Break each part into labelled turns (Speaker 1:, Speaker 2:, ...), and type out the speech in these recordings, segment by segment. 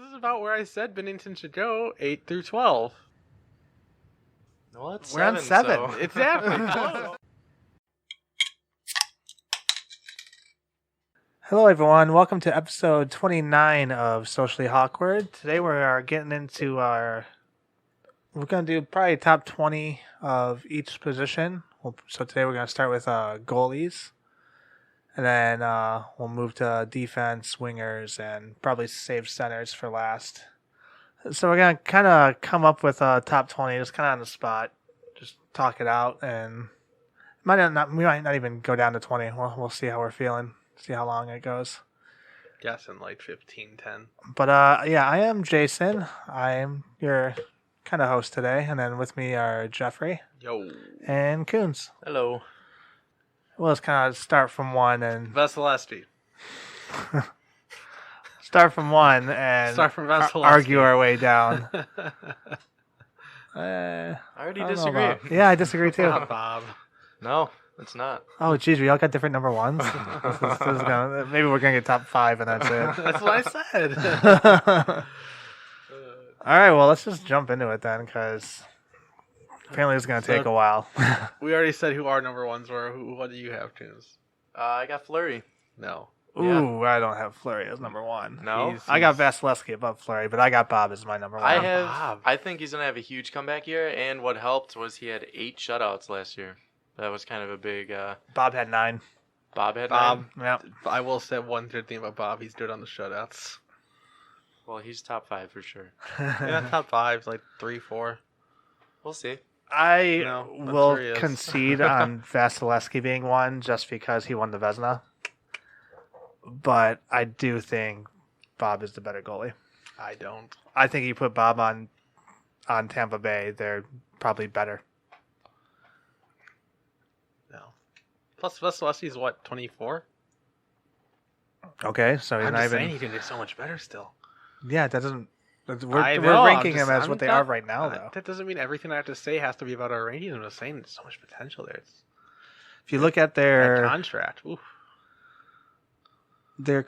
Speaker 1: is about where I said Bennington should go, 8 through 12.
Speaker 2: Well, it's
Speaker 3: We're on
Speaker 2: 7.
Speaker 3: 7.
Speaker 2: So.
Speaker 1: It's definitely close.
Speaker 3: Hello, everyone. Welcome to episode 29 of Socially Hawkward. Today we are getting into we're going to do probably top 20 of each position. So today we're going to start with goalies. And then we'll move to defense, wingers, and probably save centers for last. So we're going to kind of come up with a top 20 just kind of on the spot. Just talk it out. And we might not even go down to 20. We'll see how we're feeling. See how long it goes.
Speaker 1: Guessing like 15, 10.
Speaker 3: But yeah, I am Jason. I am your kind of host today. And then with me are Jeffrey
Speaker 1: Yo.
Speaker 3: and Coons.
Speaker 2: Hello.
Speaker 3: We'll just kind of start from one and
Speaker 1: Vasilevsky.
Speaker 3: start from one and
Speaker 1: Start from Vasilevsky.
Speaker 3: argue our way down.
Speaker 2: I already
Speaker 3: I don't know
Speaker 2: disagree.
Speaker 3: yeah, I disagree too.
Speaker 1: Not Bob.
Speaker 2: No, it's not.
Speaker 3: Oh, geez, we all got different number ones. Maybe we're gonna get top 5, and that's it.
Speaker 1: That's what I said.
Speaker 3: All right, well, let's just jump into it then, because apparently it's gonna take a while.
Speaker 1: We already said who our number ones were. What do you have, Tunes?
Speaker 2: I got Fleury.
Speaker 1: No.
Speaker 3: Ooh, I don't have Fleury as number 1.
Speaker 2: No,
Speaker 3: I got Vasilevsky above Fleury, but I got Bob as my number 1.
Speaker 2: I think he's gonna have a huge comeback year, and what helped was he had 8 shutouts last year. That was kind of a big.
Speaker 3: Bob had 9.
Speaker 2: Bob had
Speaker 1: Bob.
Speaker 2: 9?
Speaker 3: Yeah.
Speaker 1: I will say one good thing about Bob. He's good on the shutouts.
Speaker 2: Well, he's top 5 for sure.
Speaker 1: Yeah, top 5, like 3, 4.
Speaker 2: We'll see.
Speaker 3: I
Speaker 1: No, that's
Speaker 3: will
Speaker 1: where he is.
Speaker 3: concede on Vasilevsky being 1 just because he won the Vezina. But I do think Bob is the better goalie.
Speaker 1: I don't.
Speaker 3: I think you put Bob on Tampa Bay, they're probably better.
Speaker 1: No. Plus, Vasilevsky's what, 24?
Speaker 3: Okay, so he's
Speaker 1: I'm
Speaker 3: not
Speaker 1: just saying
Speaker 3: even.
Speaker 1: he can do so much better still.
Speaker 3: Yeah, that doesn't. We're
Speaker 1: I know,
Speaker 3: ranking
Speaker 1: I'm
Speaker 3: him as
Speaker 1: I'm
Speaker 3: what they
Speaker 1: not-
Speaker 3: are right now, though.
Speaker 1: That doesn't mean everything I have to say has to be about our rankings. I'm just saying there's so much potential there. It's
Speaker 3: If you look at
Speaker 1: that
Speaker 3: their
Speaker 1: contract. Oof.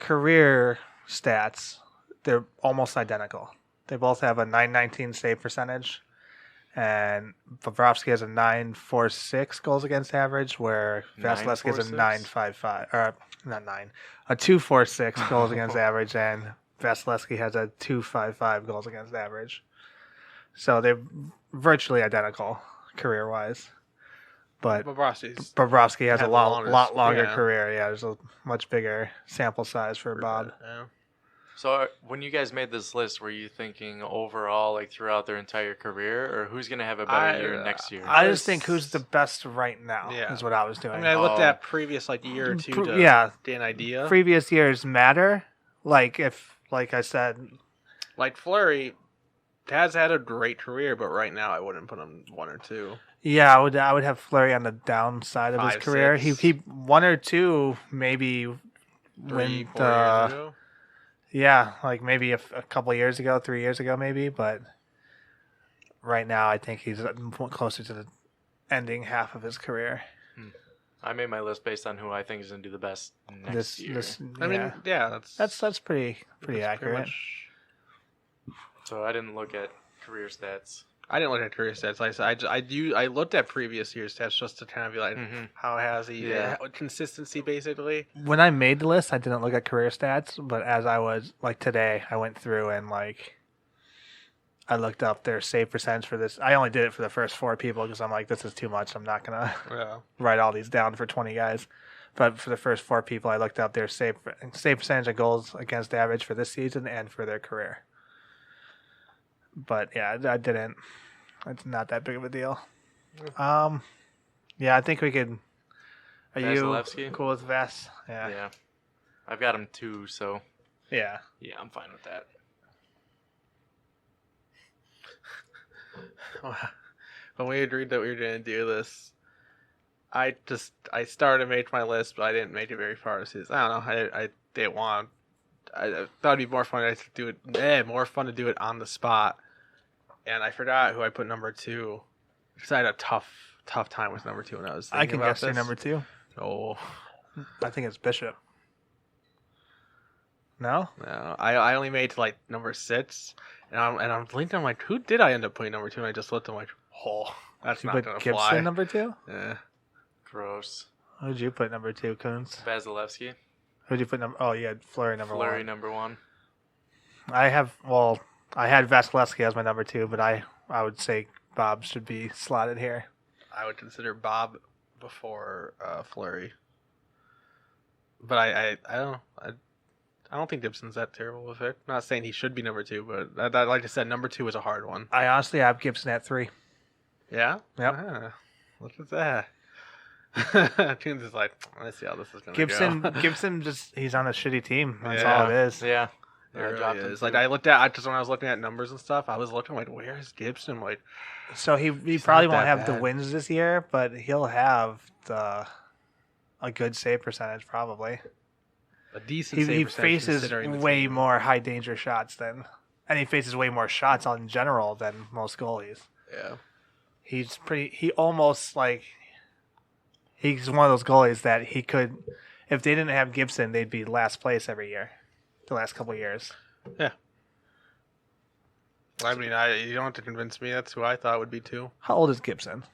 Speaker 3: career stats, they're almost identical. They both have a 919 save percentage, and Bobrovsky has a 946 goals against average, where Vasilevsky has a 955, or not 9, a 246 goals against average, and Vasilevsky has a 255 goals against average. So they're virtually identical career-wise. But Bobrovsky has a lot longer career. Yeah, there's a much bigger sample size for Bob.
Speaker 1: Yeah.
Speaker 2: So when you guys made this list, were you thinking overall, like throughout their entire career, or who's gonna have a better year next year?
Speaker 3: I just think who's the best right now is what I was doing.
Speaker 1: I mean, I looked at previous year or two to get an idea.
Speaker 3: Previous years matter. Like I said,
Speaker 1: like Fleury has had a great career, but right now I wouldn't put him 1 or 2.
Speaker 3: yeah, I would have Fleury on the downside of his
Speaker 1: 5,
Speaker 3: career.
Speaker 1: 6.
Speaker 3: He 1 or 2 maybe
Speaker 1: 3,
Speaker 3: when
Speaker 1: 4 years ago.
Speaker 3: yeah, like maybe a couple years ago, 3 years ago maybe, but right now I think he's closer to the ending half of his career.
Speaker 2: I made my list based on who I think is going to do the best next year.
Speaker 1: I mean, yeah,
Speaker 3: that's pretty accurate.
Speaker 1: Pretty much,
Speaker 2: So I didn't look at career stats.
Speaker 1: I didn't look at career stats. Like I said, I looked at previous year's stats just to kind of be like, how has he consistency basically.
Speaker 3: When I made the list, I didn't look at career stats, but as I was like today, I went through and like I looked up their save percentage for this. I only did it for the first 4 people because I'm like, this is too much. I'm not gonna write all these down for 20 guys. But for the first 4 people, I looked up their save percentage of goals against average for this season and for their career. But yeah, I didn't. It's not that big of a deal. Yeah, I think we could. Are
Speaker 2: Vasilevsky?
Speaker 3: you cool with Vas?
Speaker 2: Yeah. I've got him 2, so
Speaker 3: Yeah.
Speaker 2: yeah, I'm fine with that.
Speaker 1: When we agreed that we were going to do this, I started to make my list, but I didn't make it very far. I don't know. I didn't want. I thought it'd be more fun to do it. More fun to do it on the spot, and I forgot who I put number 2 because I had a tough time with number 2 when I was thinking
Speaker 3: I can
Speaker 1: about
Speaker 3: guess your
Speaker 1: this.
Speaker 3: number 2.
Speaker 1: Oh,
Speaker 3: I think it's Bishop. No?
Speaker 1: No, I only made to like number 6, and I'm thinking, I'm like, who did I end up putting number 2? And I just looked, I'm like, oh, that's
Speaker 3: You
Speaker 1: not
Speaker 3: put
Speaker 1: gonna
Speaker 3: Gibson
Speaker 1: fly.
Speaker 3: number 2?
Speaker 1: Yeah.
Speaker 2: Gross.
Speaker 3: Who'd you put number 2, Coons?
Speaker 2: Vasilevsky.
Speaker 3: Who'd you put number? Oh, you had Fleury number 1.
Speaker 2: Fleury number 1.
Speaker 3: I had Vasilevsky as my number 2, but I would say Bob should be slotted here.
Speaker 1: I would consider Bob before Fleury. But I don't know. I don't think Gibson's that terrible of it. Not saying he should be number 2, but like I said, number 2 is a hard one.
Speaker 3: I honestly have Gibson at 3.
Speaker 1: Yeah?
Speaker 3: Yep.
Speaker 1: Ah, look at that. Tunes is like, let's see how this is going to go.
Speaker 3: Gibson he's on a shitty team. That's
Speaker 1: Yeah.
Speaker 3: all it is.
Speaker 2: Yeah.
Speaker 1: It
Speaker 2: I
Speaker 1: really
Speaker 2: dropped him
Speaker 1: is.
Speaker 2: too.
Speaker 1: Like I looked at, just when I was looking at numbers and stuff, I was looking like, where's Gibson? I'm like,
Speaker 3: So he
Speaker 1: He's
Speaker 3: probably
Speaker 1: not
Speaker 3: won't
Speaker 1: that
Speaker 3: have the
Speaker 1: bad.
Speaker 3: wins this year, but he'll have a good save percentage probably.
Speaker 1: a decent
Speaker 3: He
Speaker 1: save percentage
Speaker 3: faces
Speaker 1: considering the
Speaker 3: way
Speaker 1: team.
Speaker 3: more high danger shots and he faces way more shots in general than most goalies.
Speaker 1: Yeah.
Speaker 3: He's almost like he's one of those goalies that he could, if they didn't have Gibson, they'd be last place every year, the last couple of years.
Speaker 1: I mean, you don't have to convince me. That's who I thought would be 2.
Speaker 3: How old is Gibson?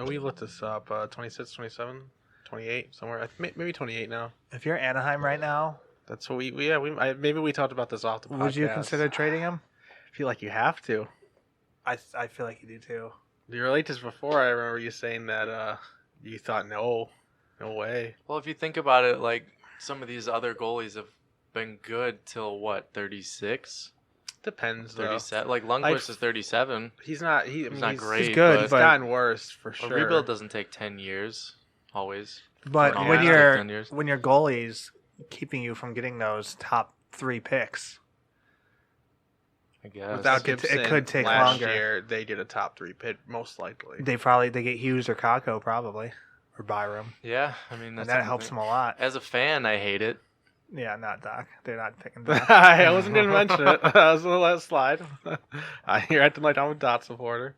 Speaker 1: We looked this up. 26, 27, 28, somewhere. Maybe 28 now.
Speaker 3: If you're Anaheim right now,
Speaker 1: That's what maybe we talked about this off the podcast.
Speaker 3: would you consider trading him?
Speaker 1: I feel like you have to.
Speaker 3: I feel like you do too.
Speaker 1: You relate this before. I remember you saying that you thought no way.
Speaker 2: Well, if you think about it, like some of these other goalies have been good till what, 36?
Speaker 1: Depends though.
Speaker 2: 37. Like Lundqvist is 37.
Speaker 1: He's not.
Speaker 2: He's not great.
Speaker 3: he's good,
Speaker 1: He's
Speaker 3: but
Speaker 1: gotten worse for
Speaker 2: A
Speaker 1: sure.
Speaker 2: rebuild doesn't take 10 years, always.
Speaker 3: But
Speaker 2: Yeah.
Speaker 3: when
Speaker 2: Yeah. 10 years.
Speaker 3: your goalie's keeping you from getting those top 3 picks,
Speaker 2: I guess.
Speaker 1: Without
Speaker 3: It
Speaker 1: Gibson,
Speaker 3: could take
Speaker 1: last
Speaker 3: longer.
Speaker 1: year they get a top 3 pick most likely.
Speaker 3: they get Hughes or Kako probably, or Byram,
Speaker 2: Yeah, I mean,
Speaker 3: and
Speaker 2: that's
Speaker 3: that helps them a lot.
Speaker 2: As a fan, I hate it.
Speaker 3: Yeah, not Doc. They're not picking Doc.
Speaker 1: I wasn't going to mention it. I was going to let it slide. You're acting like I'm a Dot supporter.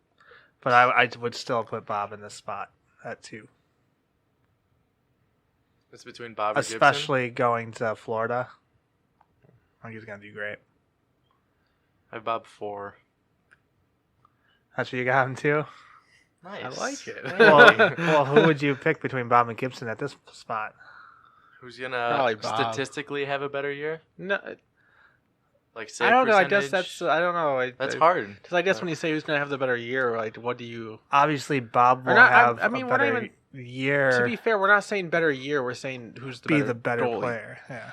Speaker 3: But I would still put Bob in this spot at 2,
Speaker 2: It's between Bob and Gibson.
Speaker 3: especially going to Florida. I think he's gonna do great.
Speaker 2: I have Bob 4.
Speaker 3: That's what you got him too.
Speaker 2: Nice.
Speaker 1: I like it.
Speaker 3: Well, who would you pick between Bob and Gibson at this spot?
Speaker 2: Who's going
Speaker 1: Probably
Speaker 2: to
Speaker 1: Bob.
Speaker 2: statistically have a better year?
Speaker 1: No,
Speaker 2: Like save
Speaker 1: I don't know. I guess
Speaker 2: percentage?
Speaker 1: I don't know.
Speaker 2: That's hard.
Speaker 1: Because I guess when you say who's going to have the better year, like, what do you.
Speaker 3: Obviously, Bob will
Speaker 1: Or not-
Speaker 3: have
Speaker 1: I mean,
Speaker 3: a
Speaker 1: we're not
Speaker 3: better year.
Speaker 1: To be fair, we're not saying better year. We're saying who's the
Speaker 3: better
Speaker 1: goalie.
Speaker 3: player. Yeah.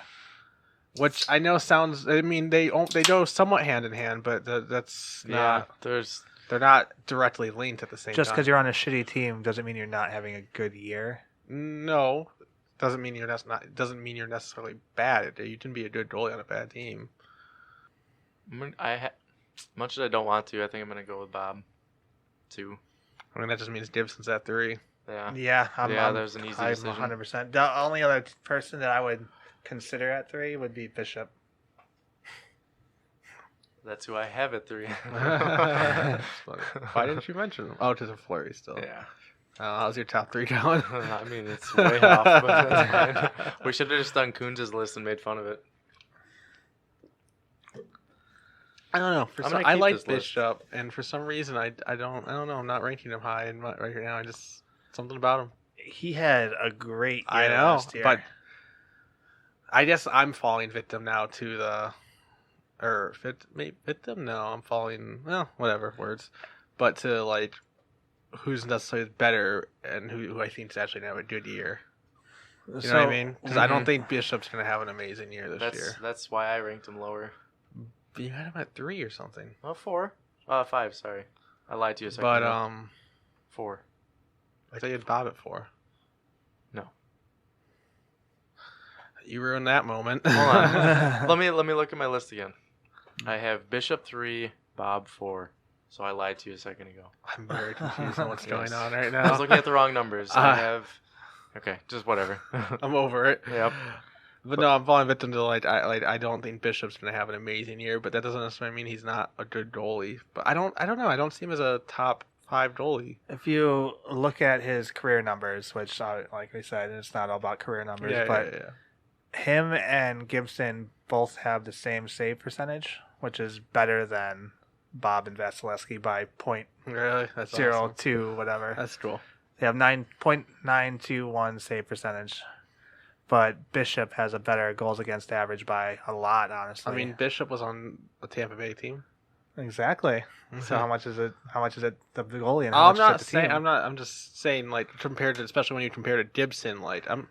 Speaker 1: Which I know sounds. I mean, they go somewhat hand in hand, but that's
Speaker 2: Yeah,
Speaker 1: not.
Speaker 2: there's
Speaker 1: They're not directly linked at the same
Speaker 3: Just
Speaker 1: time.
Speaker 3: because you're on a shitty team doesn't mean you're not having a good year.
Speaker 1: No, doesn't mean doesn't mean you're necessarily bad. You can be a good goalie on a bad team.
Speaker 2: much as I don't want to, I think I'm gonna go with Bob 2.
Speaker 1: I mean, that just means Gibson's at 3.
Speaker 2: Yeah.
Speaker 3: Yeah,
Speaker 2: Yeah, that was an easy
Speaker 3: I'm
Speaker 2: decision.
Speaker 3: 100%. The only other person that I would consider at 3 would be Bishop.
Speaker 2: That's who I have at 3.
Speaker 1: Why didn't you mention him? Oh, because of Fleury still.
Speaker 2: Yeah.
Speaker 1: How's your top 3 going?
Speaker 2: I mean, it's way off, but that's fine. We should have just done Coons' list and made fun of it.
Speaker 1: I don't know.
Speaker 2: I'm gonna
Speaker 1: I
Speaker 2: keep
Speaker 1: like
Speaker 2: this list.
Speaker 1: Bishop, and for some reason I don't know. I'm not ranking him high right now. I just something about him.
Speaker 3: He had a great year
Speaker 1: I know,
Speaker 3: last year.
Speaker 1: but I guess I'm falling victim now to the victim. No, I'm falling. Well, whatever words, but to like who's necessarily better and who I think is actually gonna have a good year. You know what I mean? Because I don't think Bishop's gonna have an amazing year this year.
Speaker 2: That's why I ranked him lower.
Speaker 1: You had him at 3 or something.
Speaker 2: Oh, 4. 5, sorry. I lied to you a second
Speaker 1: But
Speaker 2: ago. 4.
Speaker 1: I thought you had Bob at 4.
Speaker 2: No.
Speaker 1: You ruined that moment.
Speaker 2: Hold on. let me look at my list again. I have Bishop 3, Bob 4. So I lied to you a second ago.
Speaker 1: I'm very confused on what's going
Speaker 2: Yes.
Speaker 1: on right
Speaker 2: I was
Speaker 1: now.
Speaker 2: looking at the wrong numbers. I have. Okay, just whatever.
Speaker 1: I'm over it.
Speaker 2: Yep.
Speaker 1: But no, I'm falling victim to I don't think Bishop's gonna have an amazing year, but that doesn't necessarily mean he's not a good goalie. But I don't know. I don't see him as a top 5 goalie.
Speaker 3: if you look at his career numbers, which, like we said, it's not all about career numbers, but him and Gibson both have the same save percentage, which is better than Bob and Vasilevsky by
Speaker 1: Really? That's
Speaker 3: .02
Speaker 1: awesome.
Speaker 3: whatever.
Speaker 1: That's cool.
Speaker 3: They have 9.921 save percentage, but Bishop has a better goals against average by a lot. Honestly,
Speaker 1: I mean, Bishop was on the Tampa Bay team.
Speaker 3: exactly. So how much is it? How much is it the goalie? And
Speaker 1: Oh,
Speaker 3: how
Speaker 1: I'm
Speaker 3: much
Speaker 1: not
Speaker 3: is it the
Speaker 1: saying.
Speaker 3: team?
Speaker 1: I'm just saying, like, compared to, especially when you compare to Gibson. Like, I'm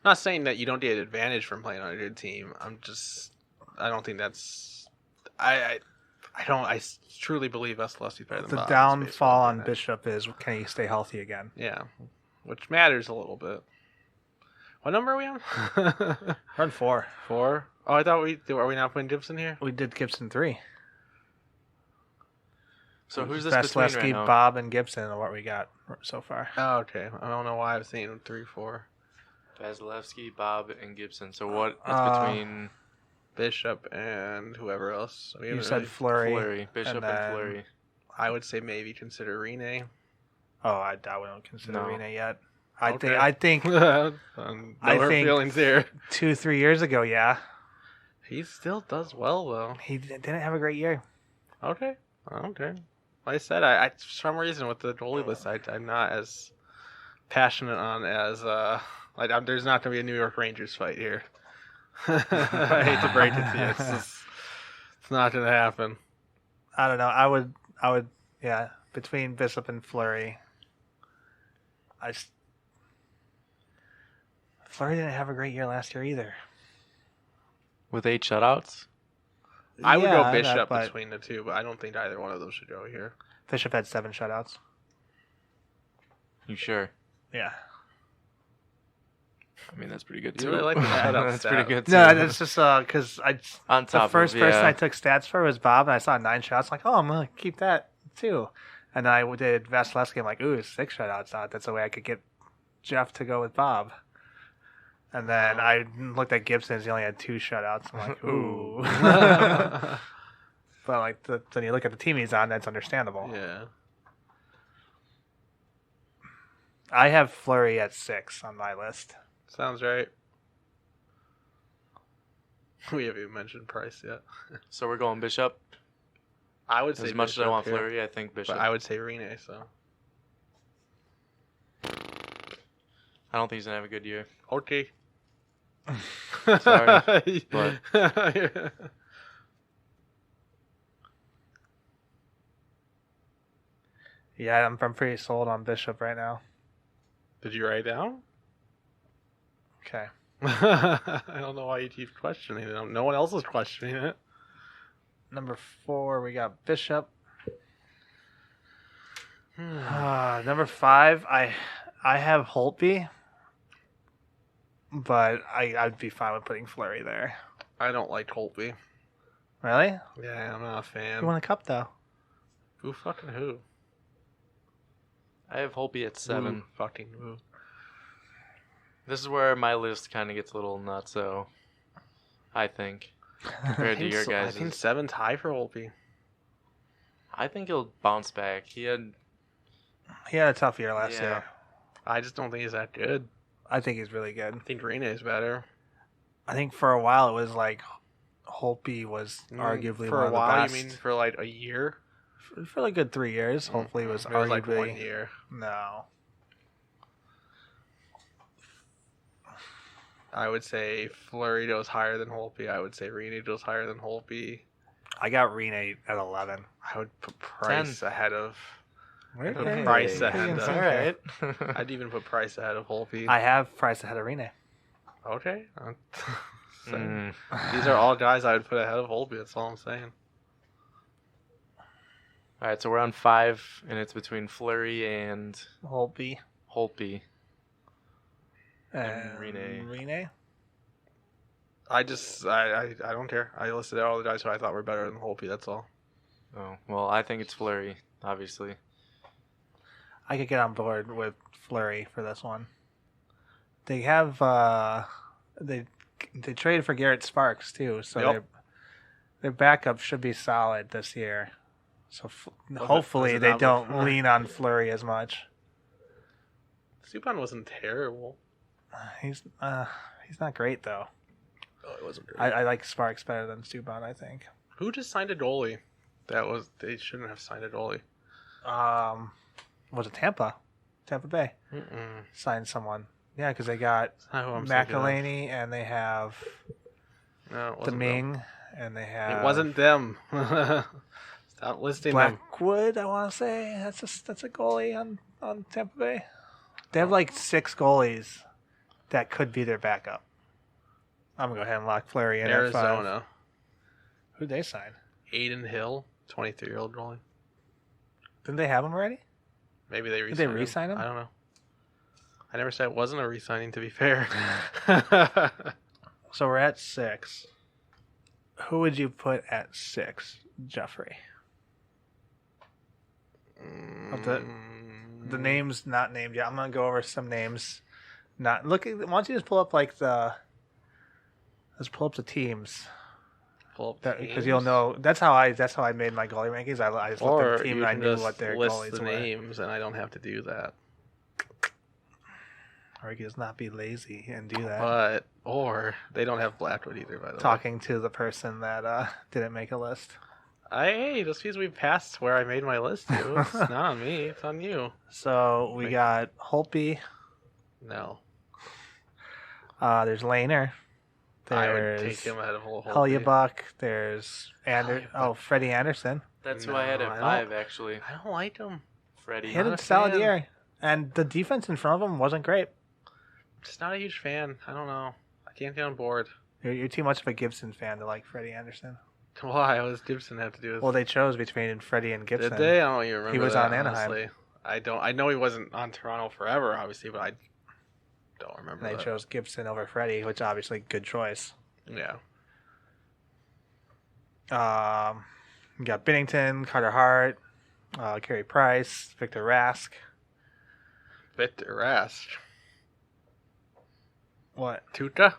Speaker 1: not saying that you don't get an advantage from playing on a good team. I don't think that's. I truly believe Vasilevsky's better than
Speaker 3: The
Speaker 1: Bob.
Speaker 3: downfall on Bishop is can he stay healthy again?
Speaker 1: Yeah, which matters a little bit. What number are we on?
Speaker 3: We're on 4.
Speaker 1: 4. Oh, I thought are we not putting Gibson here?
Speaker 3: We did Gibson 3.
Speaker 2: So who's this between right
Speaker 3: Vasilevsky,
Speaker 2: now?
Speaker 3: Bob, and Gibson are what we got so far.
Speaker 1: Oh, okay. I don't know why I was thinking 3, 4.
Speaker 2: Vasilevsky, Bob, and Gibson. So what? It's between
Speaker 1: Bishop and whoever else.
Speaker 3: You said Fleury.
Speaker 2: Bishop, and Fleury.
Speaker 1: I would say maybe consider Rene.
Speaker 3: Oh, I wouldn't consider
Speaker 2: No.
Speaker 3: Rene yet.
Speaker 1: Okay.
Speaker 3: I think
Speaker 1: No hurt
Speaker 3: think-
Speaker 1: feelings here.
Speaker 3: 2-3 years ago, yeah,
Speaker 1: He still does well though.
Speaker 3: he didn't have a great year.
Speaker 1: Okay. Like I said, I for some reason with the goalie list, I'm not as passionate on as there's not going to be a New York Rangers fight here. I hate to break it to you. It's not going to happen.
Speaker 3: I don't know. I would, yeah, between Bishop and Fleury. Fleury didn't have a great year last year either.
Speaker 2: With 8 shutouts?
Speaker 1: I would
Speaker 3: Yeah,
Speaker 1: go Bishop
Speaker 3: but
Speaker 1: between the two, but I don't think either one of them should go here.
Speaker 3: Bishop had 7 shutouts.
Speaker 2: You sure?
Speaker 3: Yeah.
Speaker 2: I mean, that's pretty good
Speaker 1: You
Speaker 2: too.
Speaker 1: really like the shutout
Speaker 2: That's
Speaker 1: stat.
Speaker 2: pretty good too.
Speaker 3: No, it's just because
Speaker 2: On
Speaker 3: the
Speaker 2: top
Speaker 3: first
Speaker 2: of,
Speaker 3: person
Speaker 2: yeah.
Speaker 3: I took stats for was Bob, and I saw 9 shots. I'm like, oh, I'm gonna keep that too. And then I did Vasilevsky. I'm like, ooh, 6 shutouts. That's the way I could get Jeff to go with Bob. And then I looked at Gibson's. He only had 2 shutouts. I'm like, ooh. But like, then you look at the team he's on. That's understandable.
Speaker 1: Yeah.
Speaker 3: I have Fleury at 6 on my list.
Speaker 1: Sounds right. We haven't even mentioned Price yet.
Speaker 2: So we're going Bishop.
Speaker 1: I would say
Speaker 2: As much as I
Speaker 1: Bishop
Speaker 2: want
Speaker 1: here,
Speaker 2: Fleury, I think Bishop.
Speaker 1: but I would say Rene. So
Speaker 2: I don't think he's gonna have a good year.
Speaker 1: okay.
Speaker 2: Sorry, but-
Speaker 3: Yeah, I'm pretty sold on Bishop right now.
Speaker 1: Did you write it down?
Speaker 3: Okay.
Speaker 1: I don't know why you keep questioning it. No one else is questioning it.
Speaker 3: Number 4, we got Bishop. Number 5, I have Holtby, but I'd be fine with putting Fleury there.
Speaker 1: I don't like Holtby.
Speaker 3: Really?
Speaker 1: Yeah, I'm not a fan.
Speaker 3: He won a cup though.
Speaker 1: Who fucking who?
Speaker 2: I have Holtby at 7.
Speaker 1: Who fucking who?
Speaker 2: This is where my list kind of gets a little nuts, so I think compared to your
Speaker 1: I
Speaker 2: guys'.
Speaker 1: think 7's high for Holtby.
Speaker 2: I think he'll bounce back. He had
Speaker 3: a tough year last
Speaker 2: Yeah.
Speaker 3: year.
Speaker 1: I just don't think he's that good.
Speaker 3: I think he's really good.
Speaker 1: I think Rene's better.
Speaker 3: I think for a while it was like Holtby was arguably
Speaker 1: for
Speaker 3: one
Speaker 1: a
Speaker 3: of the
Speaker 1: while.
Speaker 3: best.
Speaker 1: You mean for like a year?
Speaker 3: For like a good 3 years. Hopefully it was
Speaker 1: It was
Speaker 3: arguably
Speaker 1: like 1 year.
Speaker 3: No.
Speaker 1: I would say Fleury goes higher than Holtby. I would say Rene goes higher than Holtby.
Speaker 3: I got Rene at 11.
Speaker 1: I would put Price ahead of.
Speaker 3: Okay.
Speaker 1: Price ahead.
Speaker 3: Okay.
Speaker 2: all right.
Speaker 1: I'd even put Price ahead of Holtby.
Speaker 3: I have Price ahead of Rene.
Speaker 1: Okay.
Speaker 2: Mm.
Speaker 1: These are all guys I would put ahead of Holtby. That's all I'm saying.
Speaker 2: All right, so we're on 5, and it's between Fleury and
Speaker 3: Holtby.
Speaker 2: Holtby.
Speaker 3: And
Speaker 2: Rene.
Speaker 3: Rene?
Speaker 1: I don't care. I listed out all the guys who I thought were better than Holtby. That's all.
Speaker 2: Oh, well, I think it's Fleury, obviously.
Speaker 3: I could get on board with Fleury for this one. They have they traded for Garrett Sparks too, so
Speaker 1: Yep.
Speaker 3: their backup should be solid this year. So hopefully
Speaker 1: was it
Speaker 3: they
Speaker 1: not
Speaker 3: don't
Speaker 1: before?
Speaker 3: lean on Fleury as much.
Speaker 1: Subban wasn't terrible.
Speaker 3: He's not great though.
Speaker 1: goalie wasn't great.
Speaker 3: I like Sparks better than Subban, I think.
Speaker 1: Who just signed a goalie? They shouldn't have signed a goalie.
Speaker 3: Was it Tampa? Tampa Bay signed someone. Yeah, because they got McElhaney and they have Deming and they have.
Speaker 1: It wasn't them. Stop listing them.
Speaker 3: Blackwood, I want to say that's a goalie on Tampa Bay. They have like 6 goalies that could be their backup. I'm gonna go ahead and lock Fleury in.
Speaker 1: Arizona.
Speaker 3: Who'd they sign?
Speaker 1: Aiden Hill, 23-year-old goalie.
Speaker 3: Didn't they have him already?
Speaker 1: Maybe they re-signed
Speaker 3: Did they re-sign him?
Speaker 1: I don't know. I never said it wasn't a re-signing, to be fair.
Speaker 3: So we're at 6. Who would you put at 6, Jeffrey? Of the names not named yet. I'm gonna go over some names. Why don't you just pull up let's pull up the teams. Because you'll know. That's how I made my goalie rankings. I just looked at the team and I knew what their goalies
Speaker 1: the
Speaker 3: were.
Speaker 1: names, and I don't have to do that.
Speaker 3: Or you can just not be lazy and do that.
Speaker 1: Or they don't have Blackwood either, by the way.
Speaker 3: Talking to the person that didn't make a list.
Speaker 1: Hey, just because we passed where I made my list, too. It's not on me. It's on you.
Speaker 3: So we got Holtby.
Speaker 1: No.
Speaker 3: There's Lehner.
Speaker 1: I would take him ahead of Holtby.
Speaker 3: Hellebuyck. There's Freddie Anderson.
Speaker 2: That's who I had at 5, actually.
Speaker 1: I don't like him.
Speaker 2: Freddie.
Speaker 3: He had a solid year. And the defense in front of him wasn't great.
Speaker 1: Just not a huge fan. I don't know. I can't get on board.
Speaker 3: You're too much of a Gibson fan to like Freddie Anderson.
Speaker 1: Why? What does Gibson have to do with?
Speaker 3: Well, they chose between Freddie and Gibson.
Speaker 1: Did they? I don't even remember.
Speaker 3: He was
Speaker 1: that,
Speaker 3: on Anaheim.
Speaker 1: honestly. I know he wasn't on Toronto forever, obviously, but I don't remember.
Speaker 3: And they chose Gibson over Freddie, which obviously good choice.
Speaker 1: Yeah.
Speaker 3: We got Binnington, Carter Hart, Carey Price, Victor Rask.
Speaker 1: Victor Rask.
Speaker 3: What?
Speaker 1: Tuca,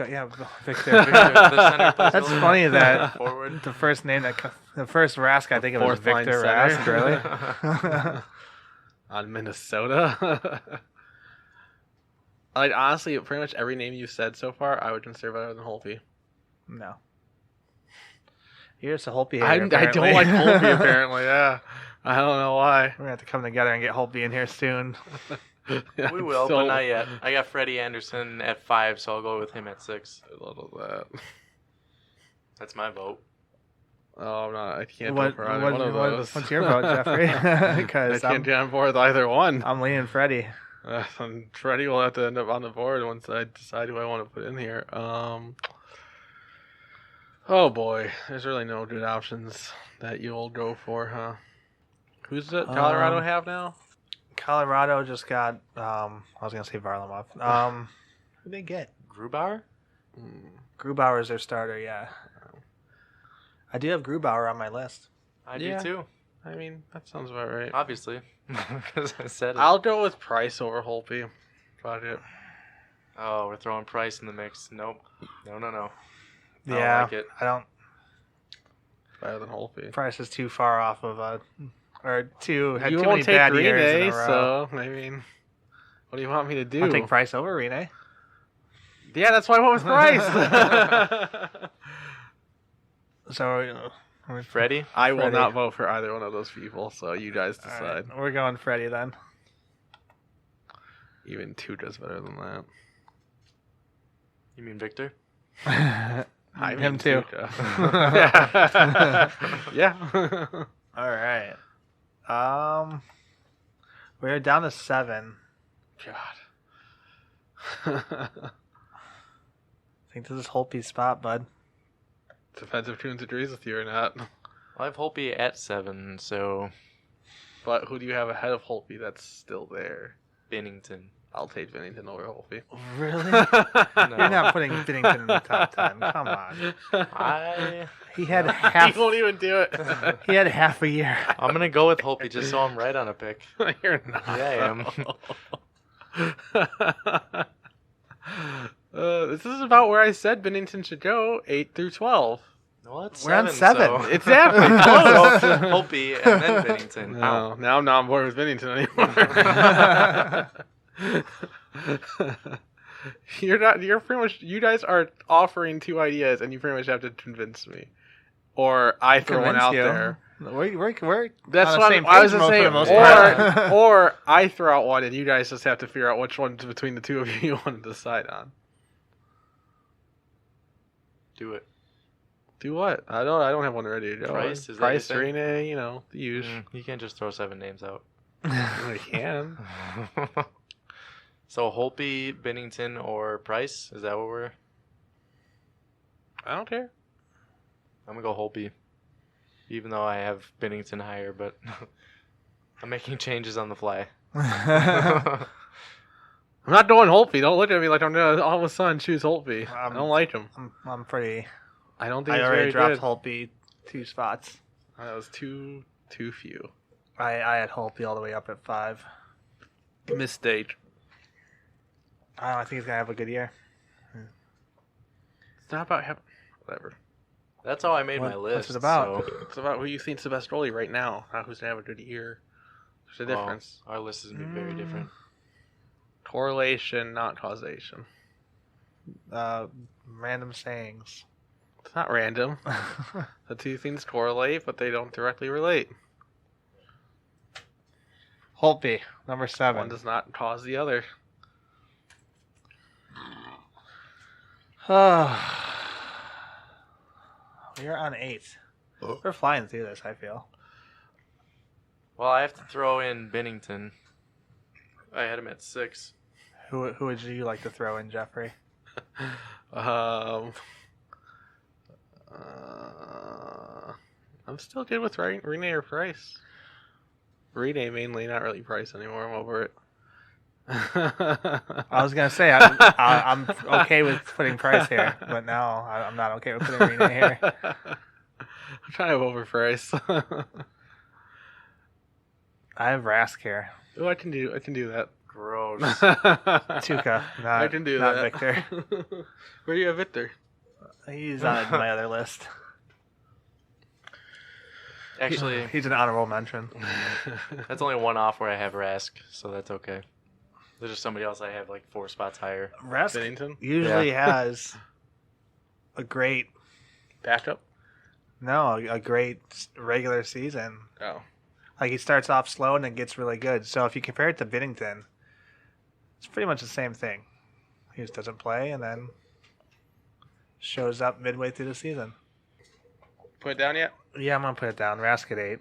Speaker 3: yeah, Victor.
Speaker 2: The center plays
Speaker 3: That's
Speaker 2: goalie.
Speaker 3: funny that
Speaker 2: Forward.
Speaker 3: the first Rask I think it was Victor Rask, really.
Speaker 1: On Minnesota. Like, honestly, pretty much every name you said so far, I would consider better than Holtby.
Speaker 3: No. You're just a Holtby hater,
Speaker 1: I
Speaker 3: apparently.
Speaker 1: don't like Holtby, apparently, yeah. I don't know why.
Speaker 3: We're going to have to come together and get Holtby in here soon.
Speaker 2: We will, but not yet. I got Freddie Anderson at 5, so I'll go with him at 6.
Speaker 1: I love that.
Speaker 2: That's my vote.
Speaker 1: Oh, I'm not. I can't vote for either one of those.
Speaker 3: What's your vote, Jeffrey? Because
Speaker 1: I can't get on board with either one.
Speaker 3: I'm leaning Freddie.
Speaker 1: And Freddie will have to end up on the board once I decide who I want to put in here. Oh boy, there's really no good options that you'll go for, huh? Who's it? Colorado have now?
Speaker 3: Colorado just got. I was gonna say Varlamov. Who'd they get?
Speaker 2: Grubauer?
Speaker 3: Grubauer is their starter. Yeah. I do have Grubauer on my list.
Speaker 2: I do too.
Speaker 1: I mean, that sounds about right.
Speaker 2: Obviously, because I said it.
Speaker 1: I'll go with Price over Holtby. Fuck it.
Speaker 2: Oh, we're throwing Price in the mix. Nope. No.
Speaker 3: Yeah,
Speaker 2: I don't like it.
Speaker 3: I don't.
Speaker 1: Better than Holtby.
Speaker 3: Price is too far off of had
Speaker 1: you
Speaker 3: too
Speaker 1: won't
Speaker 3: many
Speaker 1: take
Speaker 3: bad
Speaker 1: Rene,
Speaker 3: years in a row.
Speaker 1: so I mean, what do you want me to do?
Speaker 3: I'll take Price over Rene.
Speaker 1: Yeah, that's why I went with Price.
Speaker 3: So,
Speaker 2: Freddie?
Speaker 1: I will not vote for either one of those people, so you guys decide.
Speaker 3: Right, we're going Freddie then.
Speaker 1: Even Tuca's better than that.
Speaker 2: You mean Victor?
Speaker 3: I
Speaker 1: mean
Speaker 3: him too.
Speaker 1: Yeah.
Speaker 3: All right. We're down to 7.
Speaker 1: God.
Speaker 3: I think this is Holtby's spot, bud.
Speaker 1: Depends if Coons agrees with you or not.
Speaker 2: Well, I have Holtby at 7, so
Speaker 1: But who do you have ahead of Holtby that's still there?
Speaker 2: Binnington.
Speaker 1: I'll take Binnington over Holtby.
Speaker 3: Really?
Speaker 2: No.
Speaker 3: You're not putting Binnington in the top 10. Come on. He had half.
Speaker 1: He won't even do it.
Speaker 3: He had half a year.
Speaker 2: I'm gonna go with Holtby just so I'm right on a pick.
Speaker 1: You're not.
Speaker 2: Yeah, I am.
Speaker 1: This is about where I said Binnington should go, 8 through 12.
Speaker 2: Well, it's
Speaker 3: We're on
Speaker 2: 7.
Speaker 3: 7.
Speaker 2: So.
Speaker 1: Exactly.
Speaker 2: So,
Speaker 1: Close.
Speaker 2: Holtby and then Binnington.
Speaker 1: No, now I'm not on board with Binnington anymore. You're not. You're pretty much. You guys are offering 2 ideas, and you pretty much have to convince me, or I throw one
Speaker 3: Convince
Speaker 1: out
Speaker 3: you.
Speaker 1: there.
Speaker 3: We're
Speaker 1: That's
Speaker 3: on the
Speaker 1: what
Speaker 3: same
Speaker 1: I was
Speaker 3: page
Speaker 1: gonna say.
Speaker 3: for the most part.
Speaker 1: Or I throw out one, and you guys just have to figure out which ones between the two of you want to decide on.
Speaker 2: Do it.
Speaker 1: Do what? I don't have one ready to go.
Speaker 2: Price? Is that
Speaker 1: Price,
Speaker 2: your thing?
Speaker 1: Rene, you know, the usual.
Speaker 2: You can't just throw 7 names out.
Speaker 1: I can.
Speaker 2: So Holtby, Bennington, or Price? Is that what we're?
Speaker 1: I don't care.
Speaker 2: I'm gonna go Holtby, even though I have Bennington higher, but I'm making changes on the fly.
Speaker 1: I'm not going Holtby. Don't look at me like I'm gonna all of a sudden choose Holtby. I don't like him.
Speaker 3: I'm pretty.
Speaker 1: I don't think
Speaker 3: I
Speaker 1: he's
Speaker 3: already
Speaker 1: very
Speaker 3: dropped
Speaker 1: good.
Speaker 3: Holtby 2 spots.
Speaker 1: That was too few.
Speaker 3: I had Holtby all the way up at 5.
Speaker 1: Mistake.
Speaker 3: I don't know, I think he's gonna have a good year.
Speaker 1: It's not about whatever.
Speaker 2: That's how I made my
Speaker 3: What's
Speaker 2: list.
Speaker 3: it about?
Speaker 2: So,
Speaker 1: It's about who you think's the best goalie right now, not who's gonna have a good year. There's a
Speaker 2: well,
Speaker 1: difference.
Speaker 2: our list is gonna be very different.
Speaker 1: Correlation, not causation.
Speaker 3: Random sayings.
Speaker 1: It's not random. The two things correlate, but they don't directly relate.
Speaker 3: Holtby, number
Speaker 1: One
Speaker 3: 7.
Speaker 1: does not cause the other.
Speaker 3: We're on 8. We're flying through this, I feel.
Speaker 2: Well, I have to throw in Bennington. I had him at 6.
Speaker 3: Who would you like to throw in, Jeffrey?
Speaker 1: I'm still good with Rene or Price. Rene mainly, not really Price anymore. I'm over it.
Speaker 3: I was gonna say I'm okay with putting Price here, but now I'm not okay with putting Rene here.
Speaker 1: I'm trying to have over Price.
Speaker 3: I have Rask here.
Speaker 1: Oh, I can do that.
Speaker 2: Gross.
Speaker 3: Tuca,
Speaker 1: I can do
Speaker 3: not
Speaker 1: that.
Speaker 3: Victor.
Speaker 1: Where do you have Victor?
Speaker 3: He's on my other list.
Speaker 2: Actually,
Speaker 3: He's an honorable mention.
Speaker 2: that's only one off where I have Rask, so that's okay. There's just somebody else I have like 4 spots higher.
Speaker 3: Rask
Speaker 1: Bennington?
Speaker 3: usually has a great a great regular season.
Speaker 1: Oh.
Speaker 3: Like he starts off slow and then gets really good. So if you compare it to Binnington, it's pretty much the same thing. He just doesn't play and then shows up midway through the season.
Speaker 1: Put it down yet?
Speaker 3: Yeah, I'm gonna put it down. Rask at 8.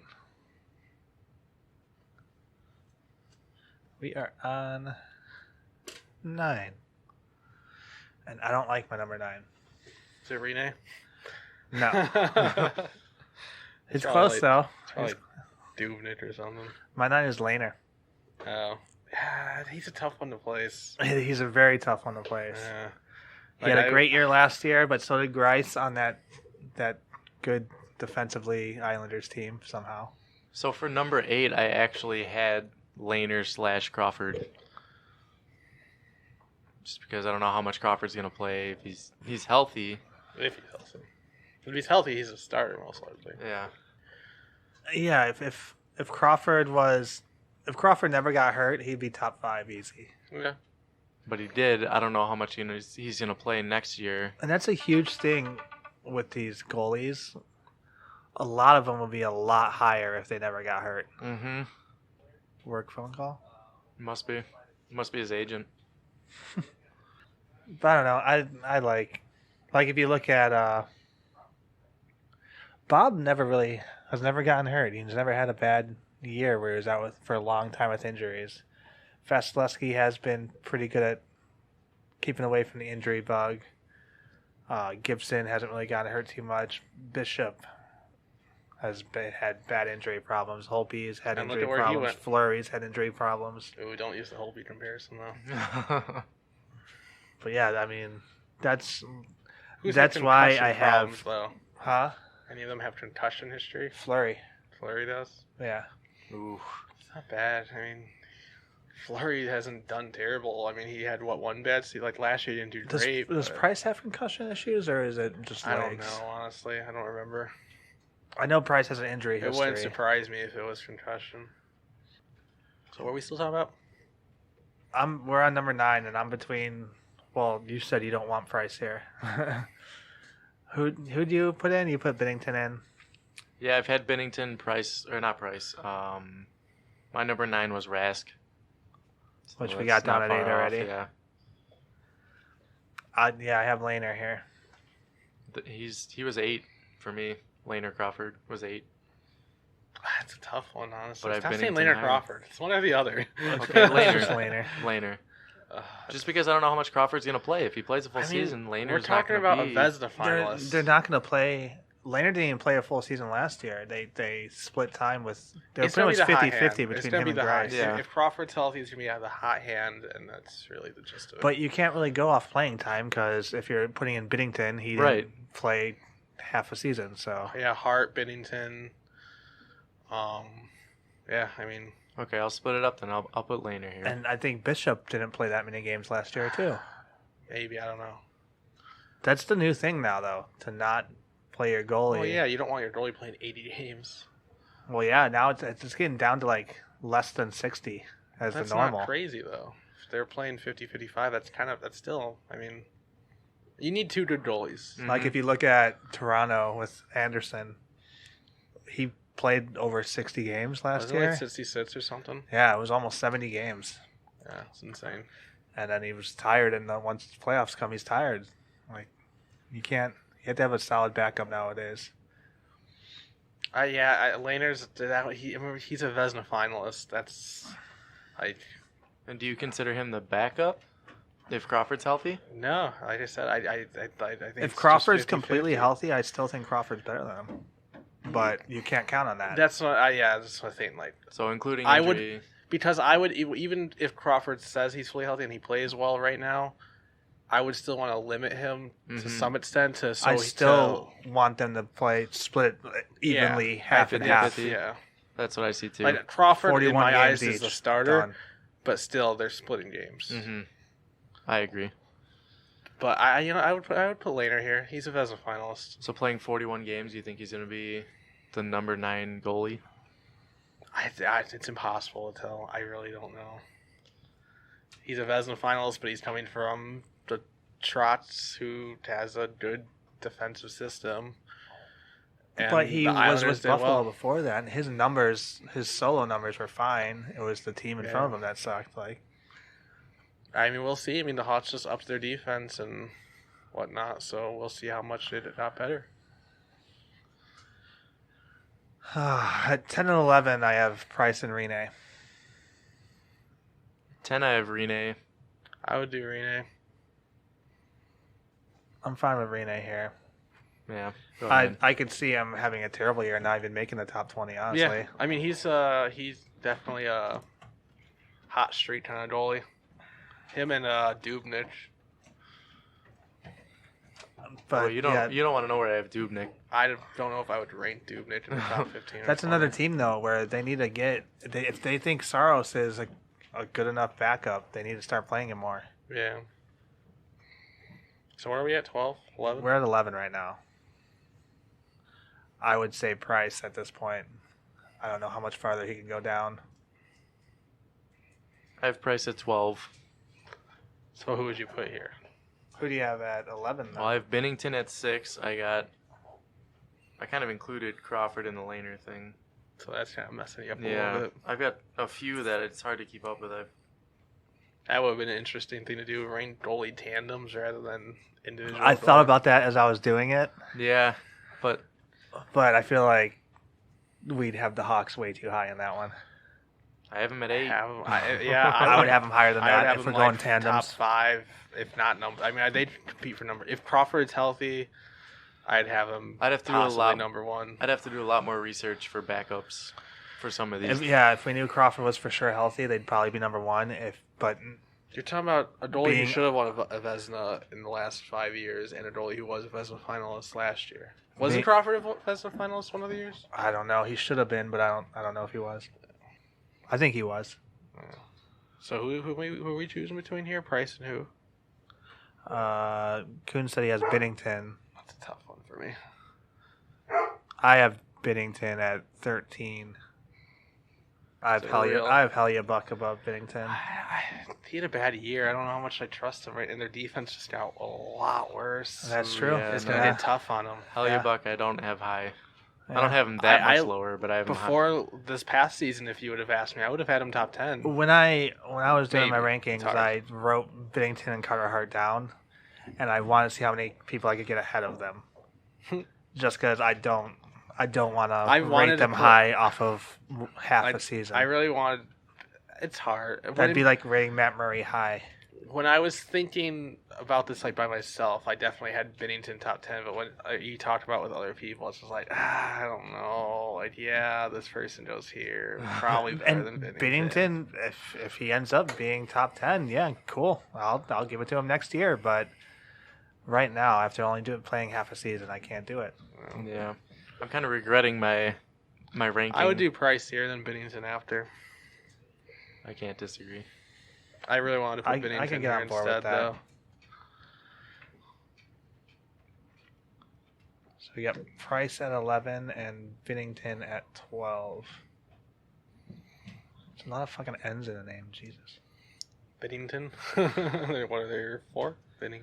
Speaker 3: We are on 9, and I don't like my number 9.
Speaker 1: Is it Rene?
Speaker 3: No, it's
Speaker 1: probably
Speaker 3: close
Speaker 1: like-
Speaker 3: though.
Speaker 1: It's probably Dubnik or something.
Speaker 3: My 9 is Lehner.
Speaker 1: Oh. Yeah, he's a tough one to place.
Speaker 3: He's a very tough one to place.
Speaker 1: Yeah.
Speaker 3: He had a great year last year, but so did Grice on that good defensively Islanders team somehow.
Speaker 2: So for number 8, I actually had Lehner/Crawford. Just because I don't know how much Crawford's gonna play. If he's healthy.
Speaker 1: If he's healthy. If he's healthy, he's a starter most likely.
Speaker 2: Yeah.
Speaker 3: Yeah, if Crawford never got hurt, he'd be top 5 easy.
Speaker 1: Okay.
Speaker 2: But he did. I don't know how much he's gonna play next year.
Speaker 3: And that's a huge thing with these goalies. A lot of them will be a lot higher if they never got hurt.
Speaker 2: Mm-hmm.
Speaker 3: Work phone call?
Speaker 2: Must be his agent.
Speaker 3: But I don't know. I like if you look at Bob has never gotten hurt. He's never had a bad year where he was out for a long time with injuries. Vasilevsky has been pretty good at keeping away from the injury bug. Gibson hasn't really gotten hurt too much. Bishop has had bad injury problems. Holtby's had
Speaker 1: And look
Speaker 3: injury
Speaker 1: at where he
Speaker 3: problems.
Speaker 1: went.
Speaker 3: Fleury's had injury problems.
Speaker 1: Ooh, don't use the Holtby comparison though.
Speaker 3: But yeah, I mean, that's
Speaker 1: Who's
Speaker 3: That's
Speaker 1: had
Speaker 3: why
Speaker 1: concussion
Speaker 3: I have-
Speaker 1: problems, though.
Speaker 3: huh?
Speaker 1: Any of them have concussion history?
Speaker 3: Fleury.
Speaker 1: Fleury does.
Speaker 3: Yeah.
Speaker 2: Ooh.
Speaker 1: It's not bad. I mean, Fleury hasn't done terrible. I mean, he had one bad season. Like last year, he didn't do great.
Speaker 3: Does
Speaker 1: but
Speaker 3: Price have concussion issues, or is it just
Speaker 1: I
Speaker 3: legs?
Speaker 1: don't know, honestly. I don't remember.
Speaker 3: I know Price has an injury
Speaker 1: It
Speaker 3: history.
Speaker 1: wouldn't surprise me if it was concussion. So what are we still talking about?
Speaker 3: We're on number 9, and I'm between Well, you said you don't want Price here. Who'd you put in? You put Binnington in.
Speaker 2: Yeah, I've had Binnington, Price, or not Price. My number 9 was Rask. So
Speaker 3: Which we
Speaker 2: that's
Speaker 3: got down
Speaker 2: not
Speaker 3: at 8
Speaker 2: far off,
Speaker 3: already.
Speaker 2: Yeah.
Speaker 3: I have Lehner here.
Speaker 2: He was 8 for me. Lehner Crawford was 8.
Speaker 1: That's a tough one, honestly.
Speaker 2: But
Speaker 1: Stop
Speaker 2: I've
Speaker 1: saying
Speaker 2: been
Speaker 1: Lehner
Speaker 2: into
Speaker 1: Crawford. It's one or the other.
Speaker 2: Okay, Lehner.
Speaker 3: Just Lehner.
Speaker 2: Lehner.
Speaker 1: Uh,
Speaker 2: Just because I don't know how much Crawford's going to play. If he plays a full
Speaker 1: I mean,
Speaker 2: season, Lehner's
Speaker 1: we're
Speaker 2: not
Speaker 1: talking
Speaker 2: going to
Speaker 1: about
Speaker 2: be...
Speaker 1: a Vezina finalist.
Speaker 3: They're not going to play. Lehner didn't even play a full season last year. They split time with. They were
Speaker 1: It's gonna
Speaker 3: pretty
Speaker 1: be
Speaker 3: much
Speaker 1: the hot
Speaker 3: 50-50
Speaker 1: hand.
Speaker 3: between
Speaker 1: It's gonna
Speaker 3: him
Speaker 1: be
Speaker 3: and
Speaker 1: the hot.
Speaker 3: Grice.
Speaker 2: Yeah.
Speaker 1: If Crawford's healthy, he's gonna be the hot hand, and that's really the gist of it.
Speaker 3: But you can't really go off playing time because if you're putting in Binnington, he didn't
Speaker 2: Right.
Speaker 3: play half a season. So
Speaker 1: yeah, Hart, Binnington. Yeah, I mean,
Speaker 2: Okay, I'll split it up then. I'll put Lehner here.
Speaker 3: and I think Bishop didn't play that many games last year too.
Speaker 1: maybe I don't know.
Speaker 3: That's the new thing now, though, to not play your goalie.
Speaker 1: Well, yeah, you don't want your goalie playing 80 games.
Speaker 3: Well, yeah. Now it's just getting down to like less than 60 as
Speaker 1: That's
Speaker 3: the normal.
Speaker 1: not crazy though. If they're playing 50-55, that's still. I mean, you need 2 good goalies.
Speaker 3: Like if you look at Toronto with Anderson, he played over 60 games last
Speaker 1: Was it
Speaker 3: year.
Speaker 1: like 66 or something?
Speaker 3: Yeah, it was almost 70 games.
Speaker 1: Yeah, it's insane.
Speaker 3: And then he was tired, and then once the playoffs come, he's tired. Like, you have to have a solid backup nowadays.
Speaker 1: Lehner's he's a Vezina finalist. That's like
Speaker 2: And do you consider him the backup if Crawford's healthy?
Speaker 1: no. Like I said, I think
Speaker 3: If
Speaker 1: it's
Speaker 3: Crawford's
Speaker 1: just 50-50.
Speaker 3: completely healthy, I still think Crawford's better than him. But you can't count on that.
Speaker 1: That's what that's what I think. Like
Speaker 2: So including
Speaker 1: I would-
Speaker 2: injury,
Speaker 1: because I would even if Crawford says he's fully healthy and he plays well right now, I would still want to limit him to
Speaker 2: Mhm.
Speaker 1: some extent to
Speaker 3: I still want them to play split evenly, half and half.
Speaker 2: 50-50.
Speaker 1: yeah.
Speaker 2: that's what I see too.
Speaker 1: Like Crawford in
Speaker 3: 41
Speaker 1: my
Speaker 3: games
Speaker 1: eyes is the
Speaker 3: each.
Speaker 1: starter,
Speaker 3: Done.
Speaker 1: but still they're splitting games.
Speaker 2: Mm-hmm. I agree.
Speaker 1: But I would put Lehner here. He's a Vezina finalist.
Speaker 2: So playing 41 games, you think he's going to be the number 9 goalie?
Speaker 1: It's impossible to tell. I really don't know. He's a Vezina finalist, but he's coming from the Trotz, who has a good defensive system. And
Speaker 3: But he
Speaker 1: the
Speaker 3: was
Speaker 1: Islanders
Speaker 3: with
Speaker 1: did
Speaker 3: Buffalo
Speaker 1: well.
Speaker 3: before that, and his solo numbers were fine. It was the team in front of him that sucked. Like,
Speaker 1: I mean, we'll see. I mean, the Hawks just upped their defense and whatnot, so we'll see how much it got better.
Speaker 3: at 10 and 11, I have Price and Rene.
Speaker 2: 10, I have Rene.
Speaker 1: I would do Rene.
Speaker 3: I'm fine with Rene here.
Speaker 2: Yeah. Go ahead.
Speaker 3: I could see him having a terrible year and not even making the top 20, honestly.
Speaker 1: Yeah, I mean, he's definitely a hot streak kind of goalie. Him and Dubnyk.
Speaker 3: But
Speaker 2: Well, you don't want to know where I have Dubnyk.
Speaker 1: I don't know if I would rank Dubnyk in the top 15.
Speaker 3: that's
Speaker 1: or
Speaker 3: another
Speaker 1: 20.
Speaker 3: team, though, where they need to if they think Saros is a good enough backup, they need to start playing him more.
Speaker 1: Yeah. So where are we at? 12? 11?
Speaker 3: We're at 11 right now. I would say Price at this point. I don't know how much farther he can go down.
Speaker 2: I have Price at 12.
Speaker 1: So who would you put here?
Speaker 3: Who do you have at 11?
Speaker 2: Well, I have Binnington at 6. I kind of included Crawford in the Lehner thing.
Speaker 1: So that's kind of messing you up a
Speaker 2: Yeah.
Speaker 1: little bit.
Speaker 2: I've got a few that it's hard to keep up with.
Speaker 1: That would have been an interesting thing to do, rank goalie tandems rather than individual.
Speaker 3: I thought
Speaker 1: goalies.
Speaker 3: about that as I was doing it,
Speaker 2: Yeah, but
Speaker 3: but I feel like we'd have the Hawks way too high in that one.
Speaker 2: I have him at 8.
Speaker 3: I would have them higher than
Speaker 1: I would
Speaker 3: that
Speaker 1: have
Speaker 3: if
Speaker 1: them
Speaker 3: we're going
Speaker 1: like
Speaker 3: tandems.
Speaker 1: top 5, if not number. I mean, they'd compete for number. If Crawford's healthy, I'd have him.
Speaker 2: I'd have to do a
Speaker 1: possibly
Speaker 2: lot.
Speaker 1: number 1.
Speaker 2: I'd have to do a lot more research for backups for some of these.
Speaker 3: If we knew Crawford was for sure healthy, they'd probably be number 1. But
Speaker 1: You're talking about a goalie who
Speaker 3: Being-
Speaker 1: should have won a Vezina in the last 5 years, and a goalie who was a Vezina finalist last year. Wasn't
Speaker 3: Me-
Speaker 1: Crawford a Vezina finalist one of the years?
Speaker 3: I don't know. He should have been, but I don't know if he was. I think he was.
Speaker 1: So who are we choosing between here? Price and who?
Speaker 3: Kuhn said he has Binnington.
Speaker 1: That's a tough one for me.
Speaker 3: I have Binnington at 13. I have Hellebuyck above Binnington.
Speaker 1: He had a bad year. I don't know how much I trust him. Right, and their defense just got a lot worse.
Speaker 3: That's true.
Speaker 2: Yeah,
Speaker 1: It's gonna get tough on him.
Speaker 2: Hellebuyck, I don't have high.
Speaker 3: Yeah.
Speaker 2: I don't have him that much lower, but I have him high.
Speaker 1: Before this past season, if you would have asked me, I would have had him top 10.
Speaker 3: When I was doing my
Speaker 1: Maybe.
Speaker 3: rankings, I wrote Binnington and Carter Hart down, and I wanted to see how many people I could get ahead of them. Just because I don't want to rate them high off of half a season.
Speaker 1: I really wanted. It's hard.
Speaker 3: That'd be like rating Matt Murray high.
Speaker 1: When I was thinking about this like by myself, I definitely had Binnington top 10. But when you talked about with other people, it's just like I don't know. Like this person goes here, probably better than Binnington.
Speaker 3: Binnington, if he ends up being top 10, yeah, cool. I'll give it to him next year. But right now, after only playing half a season, I can't do it.
Speaker 2: Yeah, I'm kind of regretting my ranking.
Speaker 1: I would do Price here, then Binnington after.
Speaker 2: I can't disagree.
Speaker 1: I really wanted to put Binnington
Speaker 3: I can get
Speaker 1: here
Speaker 3: on board
Speaker 1: instead,
Speaker 3: with that.
Speaker 1: though.
Speaker 3: So we got Price at 11 and Binnington at 12. There's a lot of fucking N's in the name, Jesus.
Speaker 1: Binnington? What are there for? Binnington.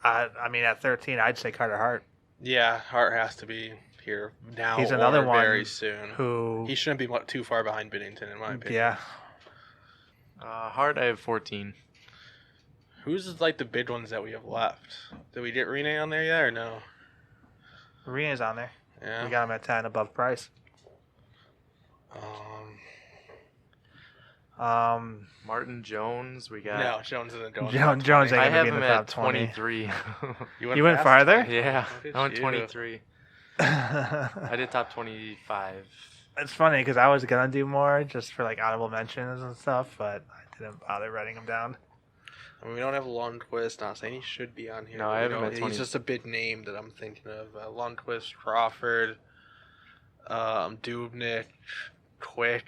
Speaker 3: I mean, at 13, I'd say Carter Hart.
Speaker 1: Yeah, Hart has to be here now.
Speaker 3: He's another one
Speaker 1: very soon.
Speaker 3: Who
Speaker 1: He shouldn't be too far behind Binnington, in my opinion.
Speaker 3: Yeah.
Speaker 2: Hart, I have 14.
Speaker 1: Who's like the big ones that we have left? Did we get Rene on there yet or no?
Speaker 3: Rene's on there.
Speaker 1: Yeah.
Speaker 3: We got him at 10 above Price.
Speaker 2: Martin Jones, we got.
Speaker 1: No, Jones isn't going.
Speaker 3: Jones ain't
Speaker 2: I
Speaker 3: gonna
Speaker 2: have
Speaker 3: be in
Speaker 2: him
Speaker 3: the top
Speaker 2: at
Speaker 3: 20.
Speaker 2: 23.
Speaker 3: You went farther?
Speaker 2: Yeah,
Speaker 1: Look at
Speaker 2: I went
Speaker 1: you.
Speaker 2: 23. I did top 25.
Speaker 3: It's funny because I was gonna do more just for like honorable mentions and stuff, but I didn't bother writing them down.
Speaker 1: I mean, we don't have Lundqvist. Not saying he should be on here.
Speaker 2: No,
Speaker 1: but
Speaker 2: I
Speaker 1: we
Speaker 2: have him
Speaker 1: don't-
Speaker 2: at 20.
Speaker 1: He's just a big name that I'm thinking of. Lundqvist, Crawford, Dubnik, Quick.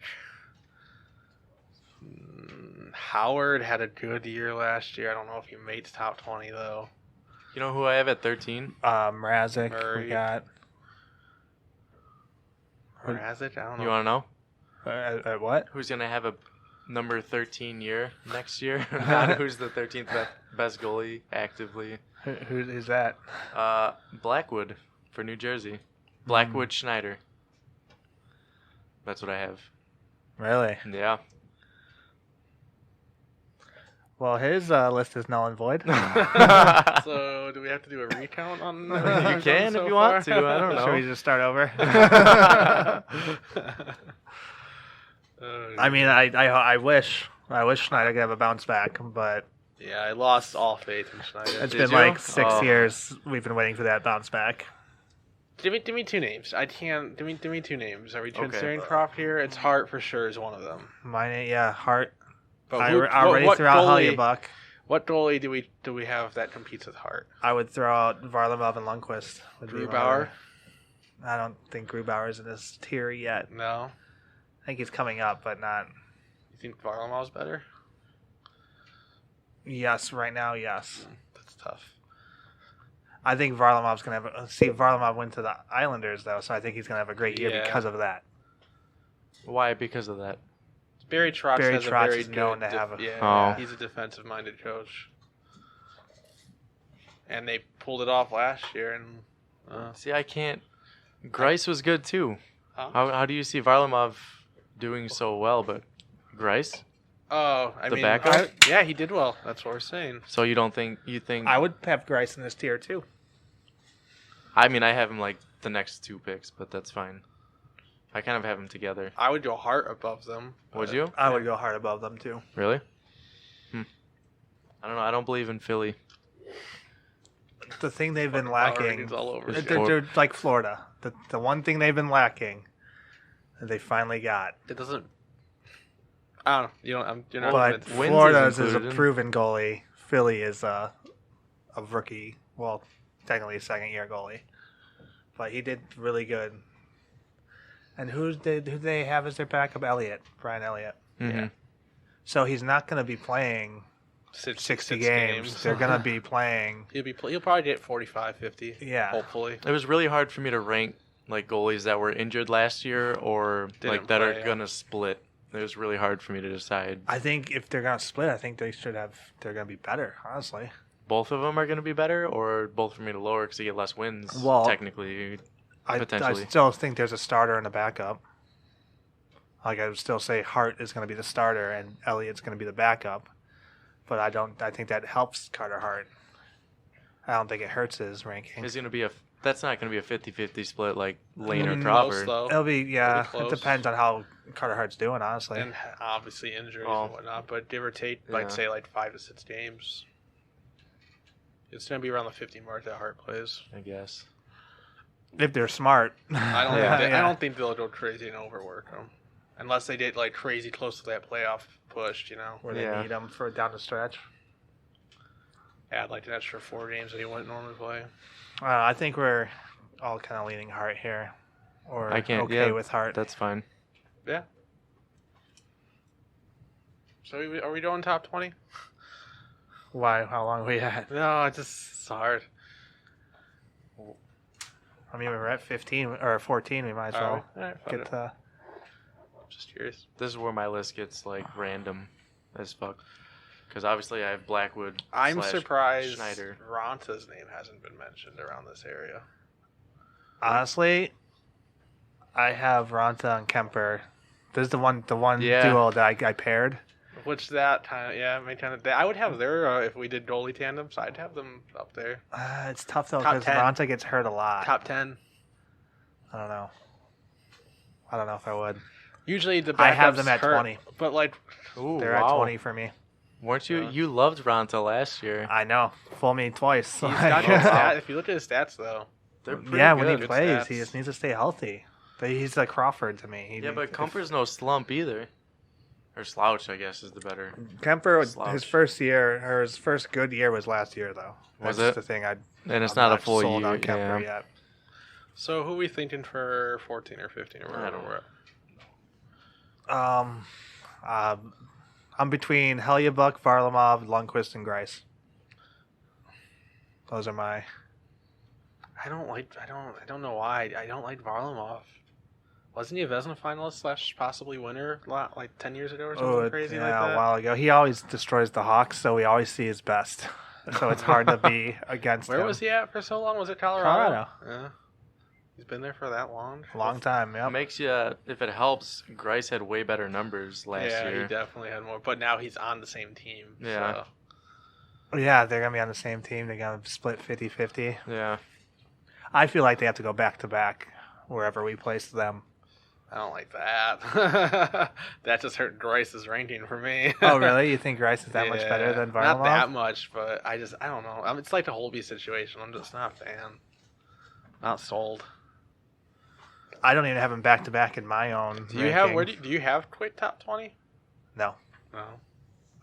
Speaker 1: Howard had a good year last year. I don't know if he made top 20 though.
Speaker 2: You know who I have at 13?
Speaker 3: Mrazek,
Speaker 1: Murray.
Speaker 3: we got.
Speaker 1: Or has it? I don't know.
Speaker 2: You want to know?
Speaker 3: At what?
Speaker 2: Who's going to have a number 13 year next year? Not who's the 13th best goalie actively.
Speaker 3: Who is that?
Speaker 2: Blackwood for New Jersey. Blackwood Schneider. That's what I have.
Speaker 3: Really?
Speaker 2: Yeah.
Speaker 3: Well, his list is null and void.
Speaker 1: So, do we have to do a recount on?
Speaker 2: You can if you want to. I don't know.
Speaker 3: Should we just start over?
Speaker 1: Oh,
Speaker 3: I mean, I wish Schneider could have a bounce back, but
Speaker 1: yeah, I lost all faith in Schneider.
Speaker 3: it's
Speaker 2: Did
Speaker 3: been
Speaker 2: you?
Speaker 3: like 6
Speaker 2: Oh.
Speaker 3: years we've been waiting for that bounce back.
Speaker 1: Give me two names. I can't. Give me two names. Are we
Speaker 2: Okay.
Speaker 1: considering Croft here? It's Hart for sure is one of them.
Speaker 3: Mine, yeah, Hart.
Speaker 1: But
Speaker 3: I
Speaker 1: who-
Speaker 3: already
Speaker 1: what
Speaker 3: threw out
Speaker 1: goalie-
Speaker 3: Hellebuyck.
Speaker 1: What goalie do we have that competes with Hart?
Speaker 3: I would throw out Varlamov and Lundqvist. would be
Speaker 1: Grubauer?
Speaker 3: I don't think Grubauer's in this tier yet.
Speaker 1: No.
Speaker 3: I think he's coming up, but not.
Speaker 1: You think Varlamov's better?
Speaker 3: Yes, right now, yes.
Speaker 1: That's tough.
Speaker 3: I think Varlamov's going to have... See, Varlamov went to the Islanders, though, so I think he's going to have a great year
Speaker 1: Yeah.
Speaker 3: because of that.
Speaker 2: Why? Because of that.
Speaker 1: Barry Trotz
Speaker 3: Barry
Speaker 1: has
Speaker 3: Trotz
Speaker 1: a very
Speaker 3: is known
Speaker 1: good
Speaker 3: to have a-
Speaker 1: yeah,
Speaker 2: Oh.
Speaker 1: he's a defensive-minded coach. And they pulled it off last year, and
Speaker 2: See, I can't. Grice was good too.
Speaker 1: Huh?
Speaker 2: How do you see Varlamov doing so well, but Grice?
Speaker 1: oh, I
Speaker 2: The
Speaker 1: mean,
Speaker 2: backup?
Speaker 1: yeah, he did well. That's what we're saying.
Speaker 2: So you don't think you think?
Speaker 3: I would have Grice in this tier, too.
Speaker 2: I mean, I have him like the next two picks, but that's fine. I kind of have them together.
Speaker 1: I would go Hart above them.
Speaker 2: Would
Speaker 1: but-
Speaker 2: you?
Speaker 3: I would go hard above them, too.
Speaker 2: Really? I don't know. I don't believe in Philly.
Speaker 3: The thing they've been
Speaker 1: Power
Speaker 3: lacking...
Speaker 1: rankings all over.
Speaker 2: Is-
Speaker 3: They're like Florida. The one thing they've been lacking that they finally got.
Speaker 1: It doesn't. I don't know. You're not.
Speaker 3: But
Speaker 1: convinced.
Speaker 2: Wins
Speaker 3: Florida's is a
Speaker 2: included.
Speaker 3: proven goalie. Philly is a rookie. Well, technically a second-year goalie. But he did really good. And who they have as their backup? Brian Elliott.
Speaker 2: Mm-hmm.
Speaker 3: So he's not going to be playing 60 games. They're going to be playing...
Speaker 1: He'll probably get 45, 50.
Speaker 3: Yeah.
Speaker 1: Hopefully.
Speaker 2: It was really hard for me to rank like goalies that were injured last year or
Speaker 1: Didn't
Speaker 2: like that
Speaker 1: play,
Speaker 2: are
Speaker 1: yeah.
Speaker 2: gonna split. It was really hard for me to decide.
Speaker 3: I think if they're gonna split, I think they're gonna be better. Honestly,
Speaker 2: Both of them are gonna be better, or both for me to lower because they get less wins.
Speaker 3: Well,
Speaker 2: technically,
Speaker 3: I
Speaker 2: potentially.
Speaker 3: still think there's a starter and a backup. Like I would still say Hart is going to be the starter and Elliott's going to be the backup, but I think that helps Carter Hart. I don't think it hurts his ranking.
Speaker 2: Is gonna be that's not gonna be a 50-50 split like Lane or
Speaker 3: Mm,
Speaker 2: Crawford.
Speaker 1: Close, though.
Speaker 3: It'll be it
Speaker 1: close.
Speaker 3: depends on how Carter Hart's doing, honestly.
Speaker 1: And obviously injuries
Speaker 2: Oh.
Speaker 1: and whatnot, but give or take,
Speaker 2: Yeah.
Speaker 1: I'd say like 5 to 6 games. It's gonna be around the 50 mark that Hart plays.
Speaker 2: I guess.
Speaker 3: If they're smart.
Speaker 1: I don't.
Speaker 2: Yeah.
Speaker 1: I don't think they'll go crazy and overwork them, unless they did like crazy close to that playoff push. You know,
Speaker 3: Where they
Speaker 2: Yeah.
Speaker 3: need them for down the stretch.
Speaker 1: add like an extra 4 games that he wouldn't normally play.
Speaker 3: I think we're all kind of leaning Hart here, or
Speaker 2: I can't.
Speaker 3: okay
Speaker 2: yeah,
Speaker 3: with Hart.
Speaker 2: That's fine.
Speaker 1: Yeah. So are we doing top 20?
Speaker 3: Why? How long are we at?
Speaker 1: No, it's hard.
Speaker 3: I mean, we're at 15 or 14. We might as well
Speaker 1: All right,
Speaker 3: get the.
Speaker 1: just curious.
Speaker 2: This is where my list gets like random as fuck. Because obviously I have Blackwood.
Speaker 1: I'm
Speaker 2: /
Speaker 1: surprised
Speaker 2: Schneider.
Speaker 1: Ronta's name hasn't been mentioned around this area.
Speaker 3: Honestly, I have Ranta and Kemper. This is the one
Speaker 2: Yeah.
Speaker 3: duo that I paired.
Speaker 1: Which that kind of I would have their if we did goalie tandems. I'd have them up there.
Speaker 3: It's tough though
Speaker 1: Top
Speaker 3: because
Speaker 1: 10.
Speaker 3: Ranta gets hurt a lot.
Speaker 1: Top 10.
Speaker 3: I don't know. I don't know if I would.
Speaker 1: Usually the backups
Speaker 3: I have them at
Speaker 1: hurt,
Speaker 3: 20.
Speaker 1: but like
Speaker 2: Ooh,
Speaker 3: They're
Speaker 2: wow.
Speaker 3: at 20 for me.
Speaker 2: Weren't you?
Speaker 1: Yeah.
Speaker 2: You loved Ronta last year.
Speaker 3: I know. Fool me twice.
Speaker 1: he's got good stats. If you look at his stats though,
Speaker 2: They're pretty
Speaker 3: Yeah, when he
Speaker 2: good.
Speaker 3: plays,
Speaker 1: stats.
Speaker 3: he just needs to stay healthy. But he's like Crawford to me.
Speaker 2: Yeah, but Kemper's no slump either. Or slouch, I guess, is the better.
Speaker 3: Kemper,
Speaker 2: Slouch.
Speaker 3: his first year, or his first good year was last year, though.
Speaker 2: Was
Speaker 3: That's
Speaker 2: it?
Speaker 3: the thing.
Speaker 2: And it's
Speaker 3: I'm
Speaker 2: not a full
Speaker 3: sold
Speaker 2: year.
Speaker 3: on Kemper
Speaker 2: Yeah.
Speaker 3: yet.
Speaker 1: so who are we thinking for 14 or 15 or
Speaker 2: I
Speaker 1: whatever
Speaker 2: don't
Speaker 1: we're at?
Speaker 3: I'm between Hellebuyck, Varlamov, Lundqvist, and Grice. Those are my.
Speaker 1: I don't know why. I don't like Varlamov. Wasn't he a Vezina finalist / possibly winner like 10 years ago or something crazy like that?
Speaker 3: a while ago. He always destroys the Hawks, so we always see his best. So it's hard to be against him.
Speaker 1: Where was he at for so long? Was it Colorado?
Speaker 3: Colorado.
Speaker 1: Yeah. He's been there for that long.
Speaker 3: Long time, yeah.
Speaker 2: Makes you, if it helps, Grice had way better numbers last
Speaker 1: yeah,
Speaker 2: year.
Speaker 1: he definitely had more. But now he's on the same team.
Speaker 2: Yeah.
Speaker 1: So.
Speaker 3: Yeah, they're going to be on the same team. They're going to split 50-50.
Speaker 2: Yeah.
Speaker 3: I feel like they have to go back-to-back wherever we place them.
Speaker 1: I don't like that. That just hurt Grice's ranking for me.
Speaker 3: Oh, really? You think Grice is that much better than Varlamov?
Speaker 1: Not that much, but I don't know. I mean, it's like the Holby situation. I'm just not a fan. Not sold.
Speaker 3: I don't even have him back-to-back in my own
Speaker 1: Do you have
Speaker 3: ranking.
Speaker 1: do you have Quick top 20?
Speaker 3: No.
Speaker 1: No.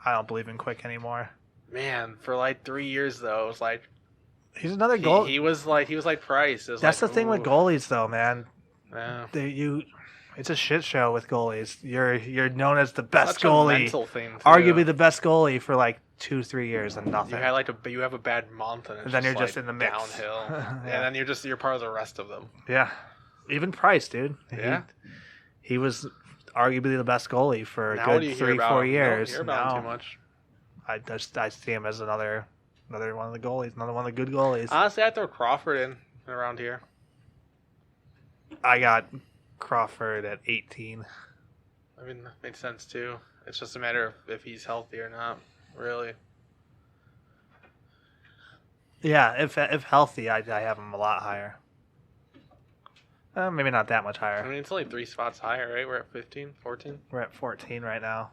Speaker 3: I don't believe in Quick anymore.
Speaker 1: Man, for like 3 years though, it was like
Speaker 3: He's another goal.
Speaker 1: he was like Price. It was
Speaker 3: That's
Speaker 1: like,
Speaker 3: the thing with
Speaker 1: ooh.
Speaker 3: goalies, though, man.
Speaker 1: Yeah.
Speaker 3: It's a shit show with goalies. You're known as the best
Speaker 1: Such a
Speaker 3: goalie,
Speaker 1: mental thing. Too.
Speaker 3: arguably the best goalie for like 2-3 years and
Speaker 1: You
Speaker 3: nothing.
Speaker 1: had like you have a bad month and, it's
Speaker 3: And then you're
Speaker 1: like
Speaker 3: just in the mix.
Speaker 1: downhill,
Speaker 3: Yeah.
Speaker 1: and then you're part of the rest of them.
Speaker 3: Yeah, even Price, dude.
Speaker 1: Yeah.
Speaker 3: he was arguably the best goalie for a
Speaker 1: Now what do
Speaker 3: good
Speaker 1: you hear
Speaker 3: 3-4
Speaker 1: about him? You don't
Speaker 3: years.
Speaker 1: hear about him
Speaker 3: Now,
Speaker 1: too much.
Speaker 3: I see him as another one of the goalies, another one of the good goalies.
Speaker 1: Honestly, I'd throw Crawford in around here.
Speaker 3: I got Crawford at 18.
Speaker 1: I mean, that makes sense too. It's just a matter of if he's healthy or not. Really.
Speaker 3: Yeah, if healthy, I have him a lot higher. Maybe not that much
Speaker 1: I
Speaker 3: higher.
Speaker 1: mean, it's only 3 spots higher, right? We're at 15, 14.
Speaker 3: We're at 14 right now.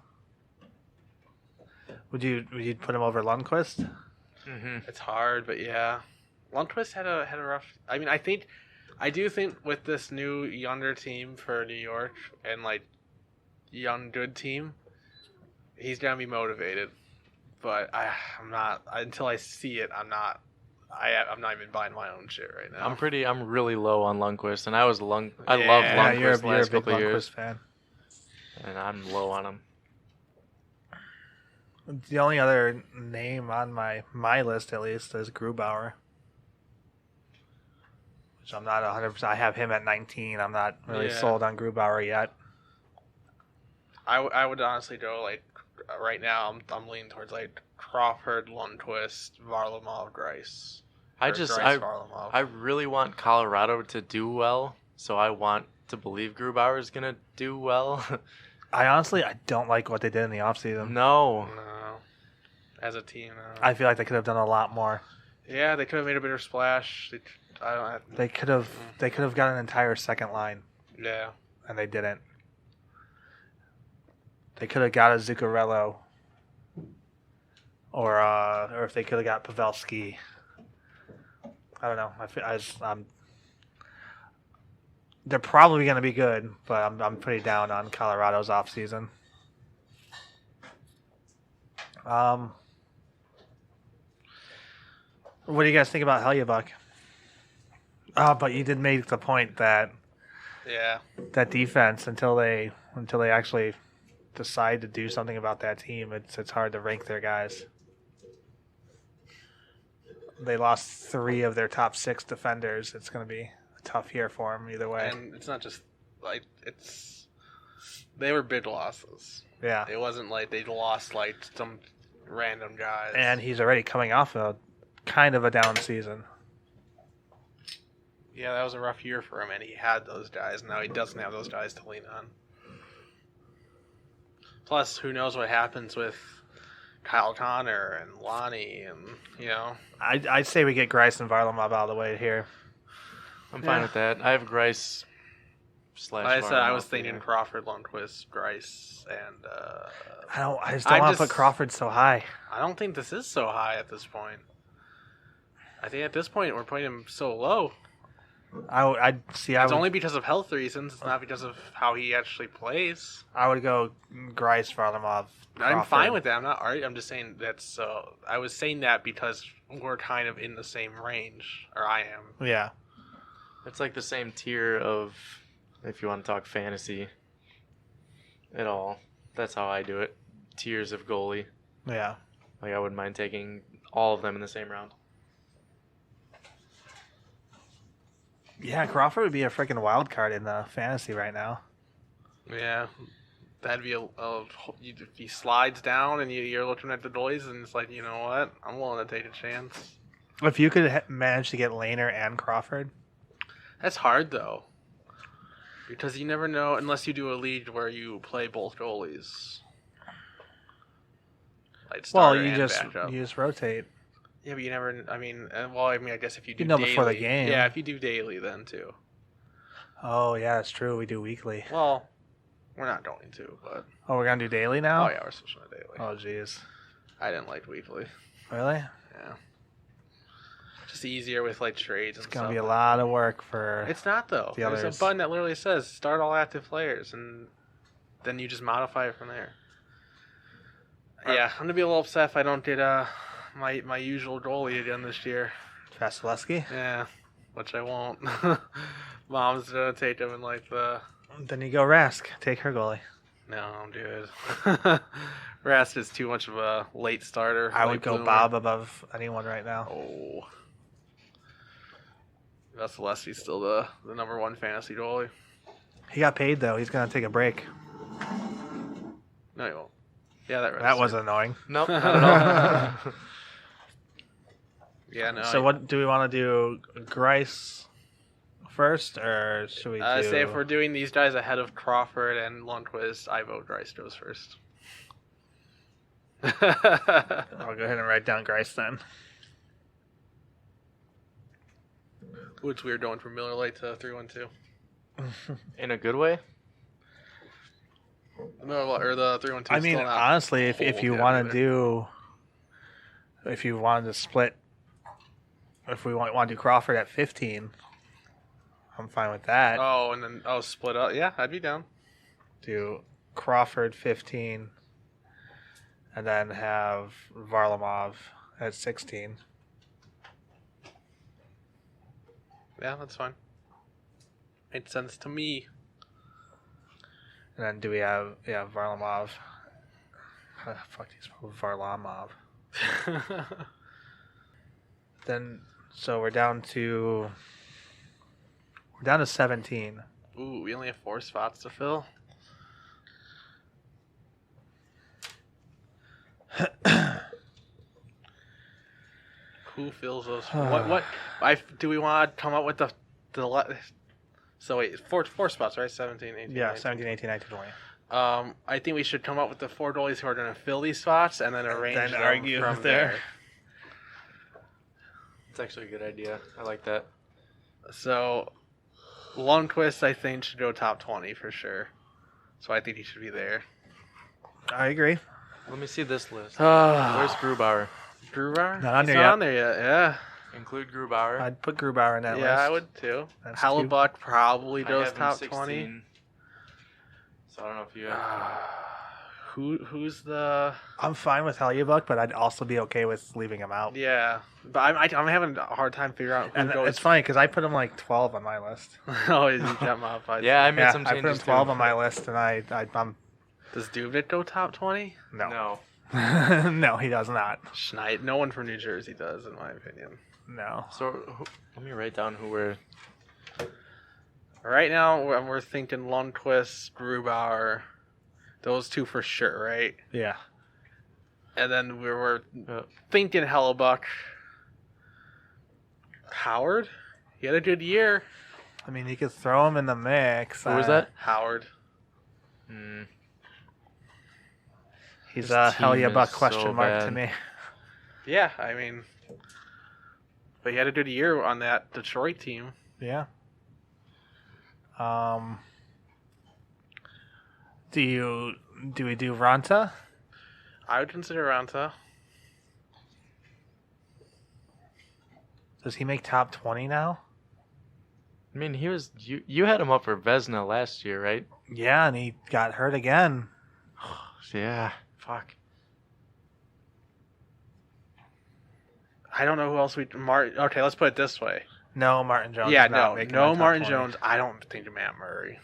Speaker 3: Would you put him over Lundqvist?
Speaker 2: Mm-hmm.
Speaker 1: It's hard, but yeah. Lundqvist had a rough. I mean, I do think with this new younger team for New York and like young good team, he's gonna be motivated. But I'm not until I see it. I'm not even buying my own shit right now.
Speaker 2: I'm really low on Lundqvist, and I loved
Speaker 1: Yeah,
Speaker 2: Lundqvist
Speaker 3: you're a
Speaker 2: last
Speaker 3: big
Speaker 2: couple of
Speaker 3: Lundqvist
Speaker 2: years,
Speaker 3: fan.
Speaker 2: and I'm low on him.
Speaker 3: The only other name on my list, at least, is Grubauer. which I'm not 100%. I have him at 19. I'm not really
Speaker 1: Yeah.
Speaker 3: sold on Grubauer yet.
Speaker 1: I would honestly go like right now. I'm leaning towards like Crawford, Lundqvist, Varlamov, Grice.
Speaker 2: I
Speaker 1: Or
Speaker 2: just
Speaker 1: Grice, Varlamov.
Speaker 2: I really want Colorado to do well, so I want to believe Grubauer is gonna do well.
Speaker 3: I don't like what they did in the offseason.
Speaker 2: No.
Speaker 1: No, as a team, no.
Speaker 3: I feel like they could have done a lot more.
Speaker 1: Yeah, they could have made a bigger splash.
Speaker 3: They could have got an entire second line,
Speaker 1: Yeah,
Speaker 3: and they didn't. They could have got a Zuccarello, or if they could have got Pavelski. I don't know. They're probably going to be good, but I'm pretty down on Colorado's offseason. What do you guys think about Hellyabuck? But you did make the point that
Speaker 1: yeah.
Speaker 3: that defense until they actually decide to do something about that team, it's hard to rank their guys. They lost 3 of their top 6 defenders. It's going to be a tough year for them either way.
Speaker 1: And it's not just like they were big losses.
Speaker 3: Yeah,
Speaker 1: It wasn't like they lost like some random guys.
Speaker 3: and he's already coming off a kind of a down season.
Speaker 1: Yeah, that was a rough year for him, and he had those guys. Now he doesn't have those guys to lean on. Plus, who knows what happens with Kyle Connor and Lonnie, and
Speaker 3: I'd say we get Grice and Varlamov out of the way here.
Speaker 2: I'm fine with that. I have Grice /
Speaker 1: like I said, I was
Speaker 2: Varlamov
Speaker 1: thinking
Speaker 2: here.
Speaker 1: Crawford, Lundqvist, Grice, and
Speaker 3: I just don't want to put Crawford so high.
Speaker 1: I don't think this is so high at this point. I think at this point we're putting him so low.
Speaker 3: I'd see.
Speaker 1: It's only because of health reasons. It's not because of how he actually plays.
Speaker 3: I would go Grice, Varlamov.
Speaker 1: I'm
Speaker 3: Crawford.
Speaker 1: fine with that. I'm not arguing. I'm just saying that's. I was saying that because we're kind of in the same range, or I am.
Speaker 3: Yeah.
Speaker 2: It's like the same tier of, if you want to talk fantasy at all. That's how I do it. Tiers of goalie.
Speaker 3: Yeah.
Speaker 2: Like I wouldn't mind taking all of them in the same round.
Speaker 3: Yeah, Crawford would be a freaking wild card in the fantasy right now.
Speaker 1: Yeah, that'd be if he slides down and you're looking at the goalies and it's like, you know what, I'm willing to take a chance.
Speaker 3: If you could manage to get Lehner and Crawford.
Speaker 1: That's hard though, because you never know unless you do a league where you play both goalies. Like starter and backup.
Speaker 3: you just rotate.
Speaker 1: Yeah, but you never. I mean, I guess if you do
Speaker 3: You know
Speaker 1: daily,
Speaker 3: before the game.
Speaker 1: Yeah, if you do daily, then too.
Speaker 3: Oh yeah, that's true. We do weekly.
Speaker 1: Well, we're not going to, but
Speaker 3: Oh, we're gonna do daily now.
Speaker 1: oh yeah, we're switching to daily.
Speaker 3: Oh jeez.
Speaker 1: I didn't like weekly.
Speaker 3: Really?
Speaker 1: Yeah, just easier with like trades.
Speaker 3: It's
Speaker 1: and
Speaker 3: gonna
Speaker 1: stuff.
Speaker 3: be a lot of work for.
Speaker 1: It's not though.
Speaker 3: The
Speaker 1: There's
Speaker 3: others.
Speaker 1: a button that literally says start all active players, and then you just modify it from there. Yeah, I'm gonna be a little upset if I don't get my usual goalie again this year.
Speaker 3: Vasilevsky.
Speaker 1: Yeah, which I won't. Mom's gonna take him in like the.
Speaker 3: Then you go Rask. Take her goalie.
Speaker 1: No, dude. Rask is too much of a late starter.
Speaker 3: I
Speaker 1: late
Speaker 3: would go
Speaker 1: bloomer.
Speaker 3: Bob above anyone right now.
Speaker 1: Oh. Vasilevsky's still the number 1 fantasy goalie.
Speaker 3: He got paid though. He's gonna take a break.
Speaker 1: No, he won't. Yeah, that
Speaker 3: That was annoying.
Speaker 2: Nope, not at all.
Speaker 1: Yeah, no.
Speaker 3: So what do we want to do? Grice first, or should we do?
Speaker 1: Say if we're doing these guys ahead of Crawford and Lundqvist, I vote Grice goes first.
Speaker 3: I'll go ahead and write down Grice then.
Speaker 1: Ooh, it's weird going from Miller Lite to 3-1-2.
Speaker 2: In a good way?
Speaker 1: No, or the 3-1-2.
Speaker 3: I mean, honestly, if you want to do, if you wanted to split, if we want to do Crawford at 15, I'm fine with that.
Speaker 1: Oh, and then split up. Yeah, I'd be down.
Speaker 3: Do Crawford 15, and then have Varlamov at 16.
Speaker 1: Yeah, that's fine. Makes sense to me.
Speaker 3: And then do we have Varlamov? How the fuck do you spell Varlamov? Then so we're down to We're down to 17.
Speaker 1: Ooh, we only have 4 spots to fill. Who fills those? What? Do we want to come up with so wait, four spots, right? 17, 18,
Speaker 3: Yeah,
Speaker 1: 19.
Speaker 3: 17, 18, 19, 20.
Speaker 1: I think we should come up with the 4 goalies who are going to fill these spots and then arrange
Speaker 3: Then
Speaker 1: them
Speaker 3: argue
Speaker 1: from
Speaker 3: there.
Speaker 1: there.
Speaker 2: It's actually a good idea. I like that.
Speaker 1: So, Lundqvist, I think, should go top 20 for sure. So I think he should be there.
Speaker 3: I agree.
Speaker 2: Let me see this list.
Speaker 1: Where's
Speaker 2: Where's Grubauer?
Speaker 1: Grubauer?
Speaker 3: Not on
Speaker 1: He's
Speaker 3: there
Speaker 1: not
Speaker 3: yet.
Speaker 1: on there yet, yeah.
Speaker 2: Include Grubauer.
Speaker 3: I'd put Grubauer in that list.
Speaker 1: Yeah, I would too.
Speaker 3: That's
Speaker 1: Hellebuck probably
Speaker 2: I
Speaker 1: goes
Speaker 2: have him
Speaker 1: top
Speaker 2: 16,
Speaker 1: 20.
Speaker 2: So I don't know if you have.
Speaker 1: Who's the...
Speaker 3: I'm fine with Hellebuyck, but I'd also be okay with leaving him out.
Speaker 1: Yeah, but I'm having a hard time figuring out who
Speaker 3: And
Speaker 1: goes...
Speaker 3: it's funny because I put him like 12 on my list.
Speaker 1: Oh, you jump up.
Speaker 2: Yeah, I made
Speaker 3: Yeah,
Speaker 2: some
Speaker 3: I put
Speaker 2: changes
Speaker 3: him 12
Speaker 2: too.
Speaker 3: on my list, and I'm
Speaker 1: Does Dubnik go top 20?
Speaker 3: no.
Speaker 2: No.
Speaker 3: No, he does not.
Speaker 1: Schneid. No one from New Jersey does, in my opinion.
Speaker 3: No.
Speaker 2: So let me write down who we're.
Speaker 1: Right now, we're thinking Lundqvist, Grubauer, those 2 for sure, right?
Speaker 3: Yeah.
Speaker 1: And then we were thinking Hellebuck. Howard? He had a good year.
Speaker 3: I mean, you could throw him in the mix.
Speaker 2: Who was that?
Speaker 1: Howard.
Speaker 3: He's
Speaker 2: This
Speaker 3: a
Speaker 2: team
Speaker 3: Hellebuyck
Speaker 2: is
Speaker 3: question
Speaker 2: so
Speaker 3: mark to
Speaker 2: bad.
Speaker 3: me.
Speaker 1: Yeah, I mean... But he had a good year on that Detroit team.
Speaker 3: Yeah. Do we do Ranta?
Speaker 1: I would consider Ranta.
Speaker 3: Does he make top 20 now?
Speaker 2: I mean, he was. You had him up for Vesna last year, right?
Speaker 3: Yeah, and he got hurt again.
Speaker 2: Yeah. Fuck.
Speaker 1: I don't know who else we... Okay, let's put it this way.
Speaker 3: No, Martin Jones.
Speaker 1: Yeah,
Speaker 3: is not
Speaker 1: no.
Speaker 3: making
Speaker 1: No
Speaker 3: the top
Speaker 1: Martin
Speaker 3: 20.
Speaker 1: Jones. I don't think Matt Murray.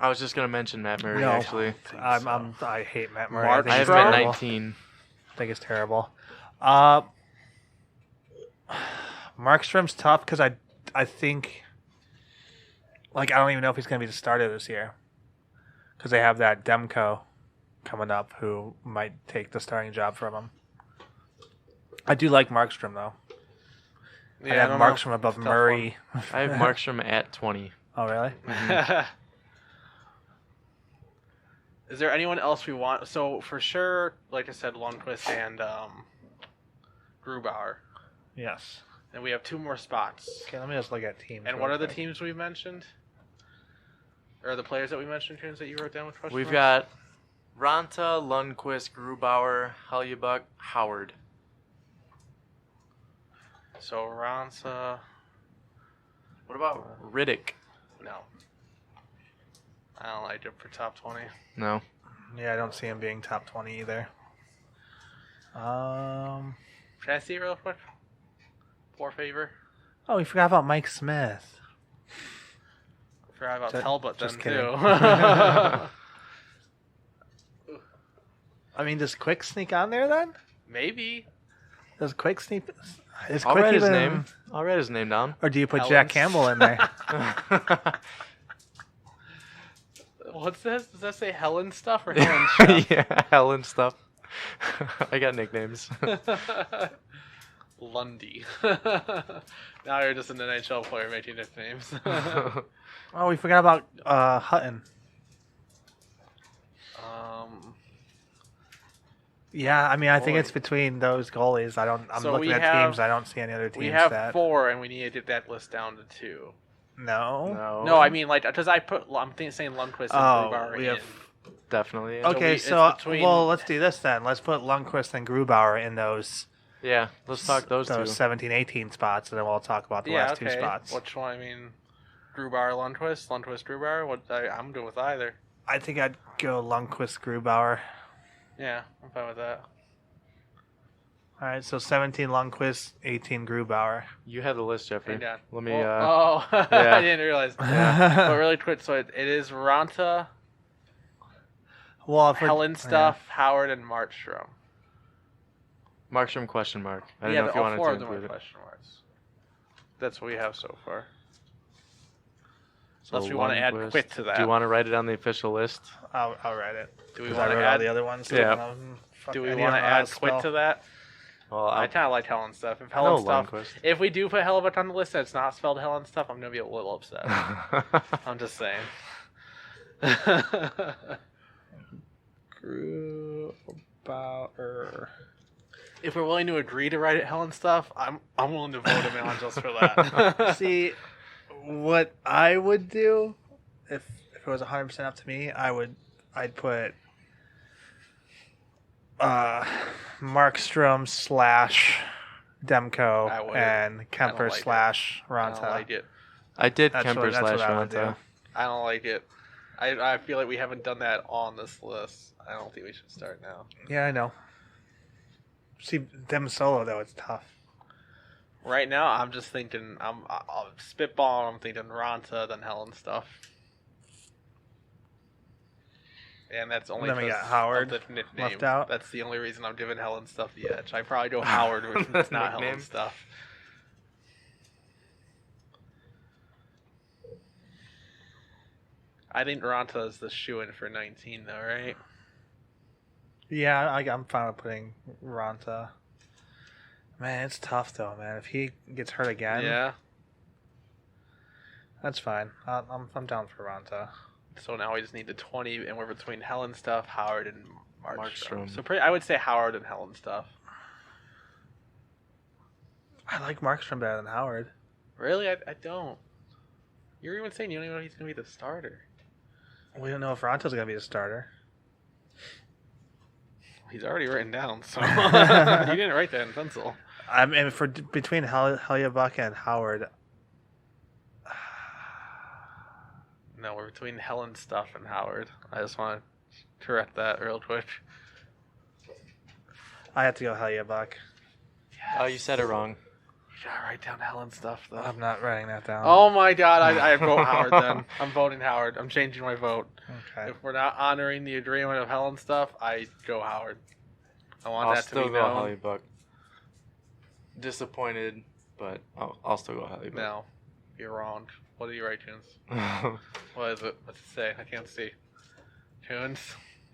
Speaker 2: I was just gonna mention Matt Murray
Speaker 3: No.
Speaker 2: actually.
Speaker 3: I hate Matt Murray.
Speaker 1: Mark
Speaker 3: I think
Speaker 2: I
Speaker 3: he's
Speaker 2: have him at
Speaker 3: terrible.
Speaker 2: 19.
Speaker 3: I think it's terrible. Markstrom's tough because I think, like, I don't even know if he's going to be the starter this year because they have that Demko coming up who might take the starting job from him. I do like Markstrom though. I have
Speaker 1: don't know.
Speaker 3: Markstrom above
Speaker 1: Tough
Speaker 3: Murray.
Speaker 2: I have Markstrom at 20.
Speaker 3: Oh really?
Speaker 1: Is there anyone else we want? So for sure, like I said, Lundqvist and Grubauer,
Speaker 3: Yes.
Speaker 1: and we have 2 more spots.
Speaker 3: Okay, let me just look at teams.
Speaker 1: And
Speaker 3: real
Speaker 1: what are the
Speaker 3: quick.
Speaker 1: teams we mentioned? Or the players that we mentioned, Tunes, that you wrote down with questions?
Speaker 2: We've got Ranta, Lundqvist, Grubauer, Hellebuyck, Howard.
Speaker 1: So Ransa,
Speaker 2: What about Riddick?
Speaker 1: no. I don't like it for top 20.
Speaker 2: No.
Speaker 3: Yeah, I don't see him being top 20 either.
Speaker 1: Can I see it real quick? Poor favor.
Speaker 3: Oh, we forgot about Mike Smith.
Speaker 1: Forgot about
Speaker 3: Just-
Speaker 1: Talbot then
Speaker 3: just kidding.
Speaker 1: too.
Speaker 3: I mean, does Quick sneak on there then?
Speaker 1: Maybe.
Speaker 3: Does Quick sneak? Is
Speaker 2: I'll
Speaker 3: Quick
Speaker 2: write his
Speaker 3: even-
Speaker 2: name. I'll write his name down.
Speaker 3: Or do you put
Speaker 1: Hellens.
Speaker 3: Jack Campbell in there?
Speaker 1: What's this? Does that say Helen stuff or Helen stuff?
Speaker 2: Yeah, Helen stuff. I got nicknames.
Speaker 1: Lundy. Now you're just an NHL player making nicknames.
Speaker 3: Oh, we forgot about Hutton. Yeah, I mean, I think
Speaker 1: Boy.
Speaker 3: it's between those goalies. I'm
Speaker 1: So
Speaker 3: looking
Speaker 1: we
Speaker 3: at
Speaker 1: have-
Speaker 3: teams. I don't see any other teams
Speaker 1: we have
Speaker 3: that.
Speaker 1: 4, and we need to get that list down to 2.
Speaker 3: No.
Speaker 1: No, I mean, like, because I'm saying Lundqvist and
Speaker 3: Oh,
Speaker 1: Grubauer
Speaker 3: we have-
Speaker 1: in.
Speaker 2: Definitely.
Speaker 1: So
Speaker 3: Okay,
Speaker 1: it's
Speaker 3: so
Speaker 1: between-
Speaker 3: well, let's do this then. Let's put Lundqvist and Grubauer in those
Speaker 2: Yeah, let's talk those two.
Speaker 3: 17, 18 spots, and then we'll talk about the
Speaker 1: Yeah,
Speaker 3: last
Speaker 1: okay.
Speaker 3: 2 spots.
Speaker 1: Which one? I mean, Grubauer, Lundqvist, Grubauer. I'm good with either.
Speaker 3: I think I'd go Lundqvist, Grubauer.
Speaker 1: Yeah, I'm fine with that.
Speaker 3: All right, so 17 Lundqvist, 18 Grubauer.
Speaker 2: You have the list, Jeffrey.
Speaker 1: Hang on.
Speaker 2: Let me.
Speaker 1: Oh,
Speaker 2: yeah.
Speaker 1: I didn't realize. But really quick, so it is Ranta,
Speaker 3: Well, if we're-
Speaker 1: Helen stuff, Howard, and Markstrom.
Speaker 2: Markstrom question mark. I don't
Speaker 1: Yeah,
Speaker 2: know if you
Speaker 1: all
Speaker 2: wanted
Speaker 1: 4
Speaker 2: to
Speaker 1: of them are
Speaker 2: include it.
Speaker 1: question marks. That's what we have so far.
Speaker 2: So
Speaker 1: Unless we want to add
Speaker 2: Lundqvist.
Speaker 1: Quit to that.
Speaker 2: Do you want to write it on the official list?
Speaker 3: I'll write it.
Speaker 1: Do we
Speaker 3: 'Cause
Speaker 1: want
Speaker 3: I
Speaker 1: to
Speaker 3: wrote all
Speaker 1: add?
Speaker 3: the other ones. So
Speaker 2: Yeah.
Speaker 3: none of them
Speaker 1: Do we
Speaker 3: any
Speaker 1: want to
Speaker 3: of them know how
Speaker 1: add Quit
Speaker 3: spell.
Speaker 1: to that?
Speaker 2: Well,
Speaker 1: I kind of like Helen stuff. If
Speaker 2: I know
Speaker 1: Helen stuff,
Speaker 2: Lundqvist.
Speaker 1: if we do put Hellebuck on the list that's not spelled Helen stuff, I'm gonna be a little upset. I'm just saying.
Speaker 3: Grubauer.
Speaker 1: If we're willing to agree to write it Helen stuff, I'm willing to vote him on just for that.
Speaker 3: See, what I would do if it was 100% up to me, I'd put Markstrom / Demko
Speaker 1: I wouldn't.
Speaker 3: and Kemper
Speaker 1: like it.
Speaker 3: /
Speaker 1: I
Speaker 3: Ronta.
Speaker 1: don't like it.
Speaker 2: I did
Speaker 3: That's
Speaker 2: Kemper
Speaker 3: what I would
Speaker 2: /
Speaker 3: do.
Speaker 2: Ronta.
Speaker 1: I don't like it. I feel like we haven't done that on this list. I don't think we should start now.
Speaker 3: Yeah, I know. See, them solo though, it's tough.
Speaker 1: Right now, I'm just thinking. I'll spitball. I'm thinking Ronta, then Helen stuff. And that's only
Speaker 3: Then we
Speaker 1: because
Speaker 3: got Howard
Speaker 1: of the nickname.
Speaker 3: left out.
Speaker 1: That's the only reason I'm giving Helen stuff the edge. I probably go Howard, which is not Helen
Speaker 2: Nickname.
Speaker 1: stuff. I think Ronta is the shoe-in for 19, though, right?
Speaker 3: Yeah, I'm fine with putting Ronta. Man, it's tough though, man. If he gets hurt again,
Speaker 1: Yeah.
Speaker 3: that's fine. I'm down for Ronta.
Speaker 1: So now we just need the 20, and we're between Helen stuff, Howard, and Markstrom.
Speaker 2: Markstrom.
Speaker 1: So I would say Howard and Helen stuff.
Speaker 3: I like Markstrom better than Howard.
Speaker 1: Really? I don't. You're even saying you don't even know he's going to be the starter.
Speaker 3: We don't know if Ronta's gonna be the starter.
Speaker 1: He's already written down, so you didn't write that in pencil.
Speaker 3: I mean, for between Hellebuyck and Howard,
Speaker 1: No, we're between Helen stuff and Howard. I just want to correct that real quick.
Speaker 3: I have to go Hellebuyck.
Speaker 2: Oh, you said it wrong.
Speaker 1: You gotta write down Helen stuff, though.
Speaker 3: I'm not writing that down.
Speaker 1: Oh my god, I vote Howard then. I'm voting Howard. I'm changing my vote.
Speaker 3: Okay.
Speaker 1: If we're not honoring the agreement of Helen stuff, I go Howard. I want
Speaker 2: I'll
Speaker 1: that to
Speaker 2: still
Speaker 1: be
Speaker 2: go
Speaker 1: known.
Speaker 2: Hellebuyck. Disappointed, but I'll still go Hellebuyck.
Speaker 1: No, you're wrong. What do you write, Tunes? What is it? What's it say? I can't see. Tunes,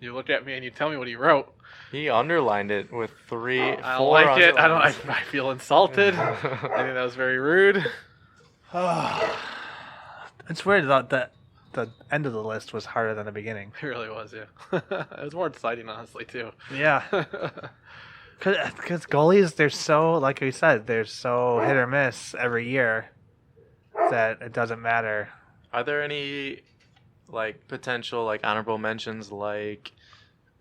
Speaker 1: you look at me and you tell me what he wrote.
Speaker 2: He underlined it with 3, 4
Speaker 1: I don't like it.
Speaker 2: underlines.
Speaker 1: I feel insulted. I think that was very rude.
Speaker 3: It's weird that the end of the list was harder than the beginning.
Speaker 1: It really was, yeah. It was more exciting, honestly, too.
Speaker 3: Yeah. Because goalies, they're so, like we said, they're so hit or miss every year that it doesn't matter.
Speaker 2: Are there any potential honorable mentions like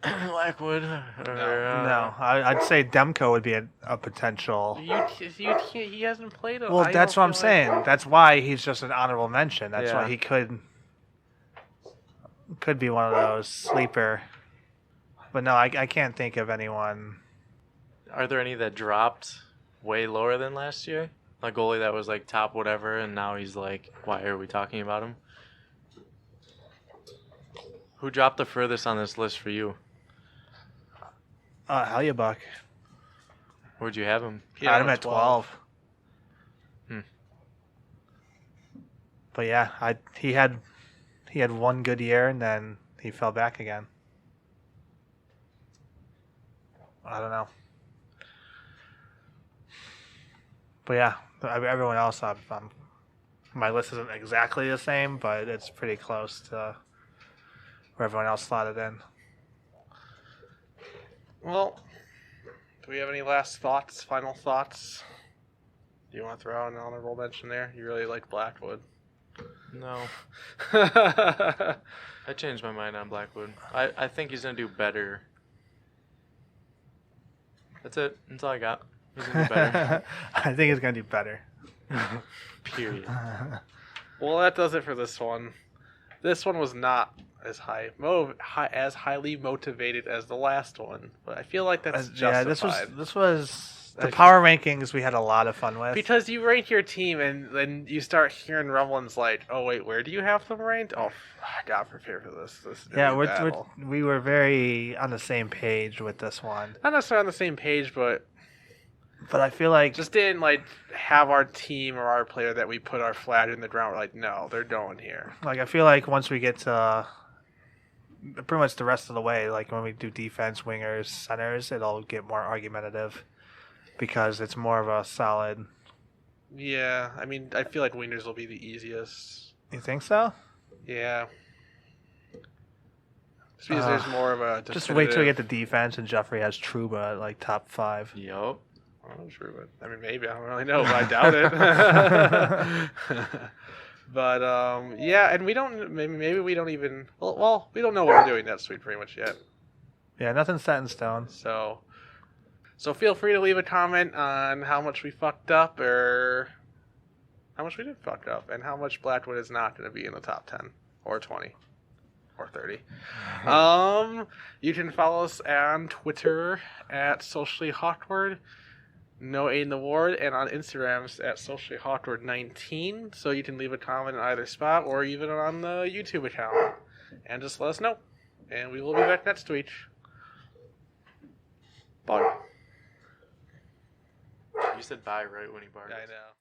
Speaker 2: Blackwood?
Speaker 3: No, I'd say Demko would be a potential.
Speaker 1: You can't, he hasn't played it.
Speaker 3: Well, that's what I'm saying. That's why he's just an honorable mention. That's
Speaker 2: Yeah.
Speaker 3: why he could be one of those sleeper. But no, I can't think of anyone.
Speaker 2: Are there any that dropped way lower than last year? A goalie that was top whatever, and now he's why are we talking about him? Who dropped the furthest on this list for you?
Speaker 3: Hellebuyck.
Speaker 2: Where'd you have him?
Speaker 1: He
Speaker 3: I had
Speaker 1: had
Speaker 3: him
Speaker 1: him
Speaker 3: at 12. But yeah, he had one good year and then he fell back again. I don't know. But yeah, everyone else, my list isn't exactly the same, but it's pretty close to where everyone else slotted in.
Speaker 1: Well, do we have any last thoughts, final thoughts? Do you want to throw out an honorable mention there? You really like Blackwood.
Speaker 2: No. I changed my mind on Blackwood. I think he's going to do better. That's it. That's all I got. He's going to do better.
Speaker 3: I think he's going to do better.
Speaker 2: Period.
Speaker 1: Well, that does it for this one. This one was not as as highly motivated as the last one, but I feel like that's justified.
Speaker 3: Yeah, this was the power rankings we had a lot of fun with.
Speaker 1: Because you rank your team and then you start hearing rumblings like, "Oh wait, where do you have them ranked?" Oh, I got prepared for this. This is gonna be a battle.
Speaker 3: we were very on the same page with this one.
Speaker 1: Not necessarily on the same page, but
Speaker 3: But I feel like
Speaker 1: Just didn't like have our team or our player that we put our flag in the ground. We're like, no, they're going here.
Speaker 3: I feel like once we get to pretty much the rest of the way, like when we do defense, wingers, centers, it'll get more argumentative because it's more of a solid.
Speaker 1: Yeah, I mean, I feel like wingers will be the easiest.
Speaker 3: You think so?
Speaker 1: Yeah. Just because there's more of a
Speaker 3: Just wait till we get
Speaker 1: definitive-
Speaker 3: to defense and Jeffrey has Truba at like top 5.
Speaker 2: Yup.
Speaker 1: I'm not sure, but I mean, maybe I don't really know, but I doubt it. But yeah, and we don't. Maybe we don't even. Well, we don't know what we're doing next week pretty much yet.
Speaker 3: Yeah, nothing's set in stone.
Speaker 1: So feel free to leave a comment on how much we fucked up or how much we did fuck up, and how much Blackwood is not going to be in the top 10 or 20 or 30. You can follow us on Twitter at Socially Hawkward. No A in the Ward, and on Instagrams at Socially Hawkward 19. So you can leave a comment in either spot or even on the YouTube account. And just let us know. And we will be back next week. Bye.
Speaker 2: You said bye right when he barked.
Speaker 1: I know.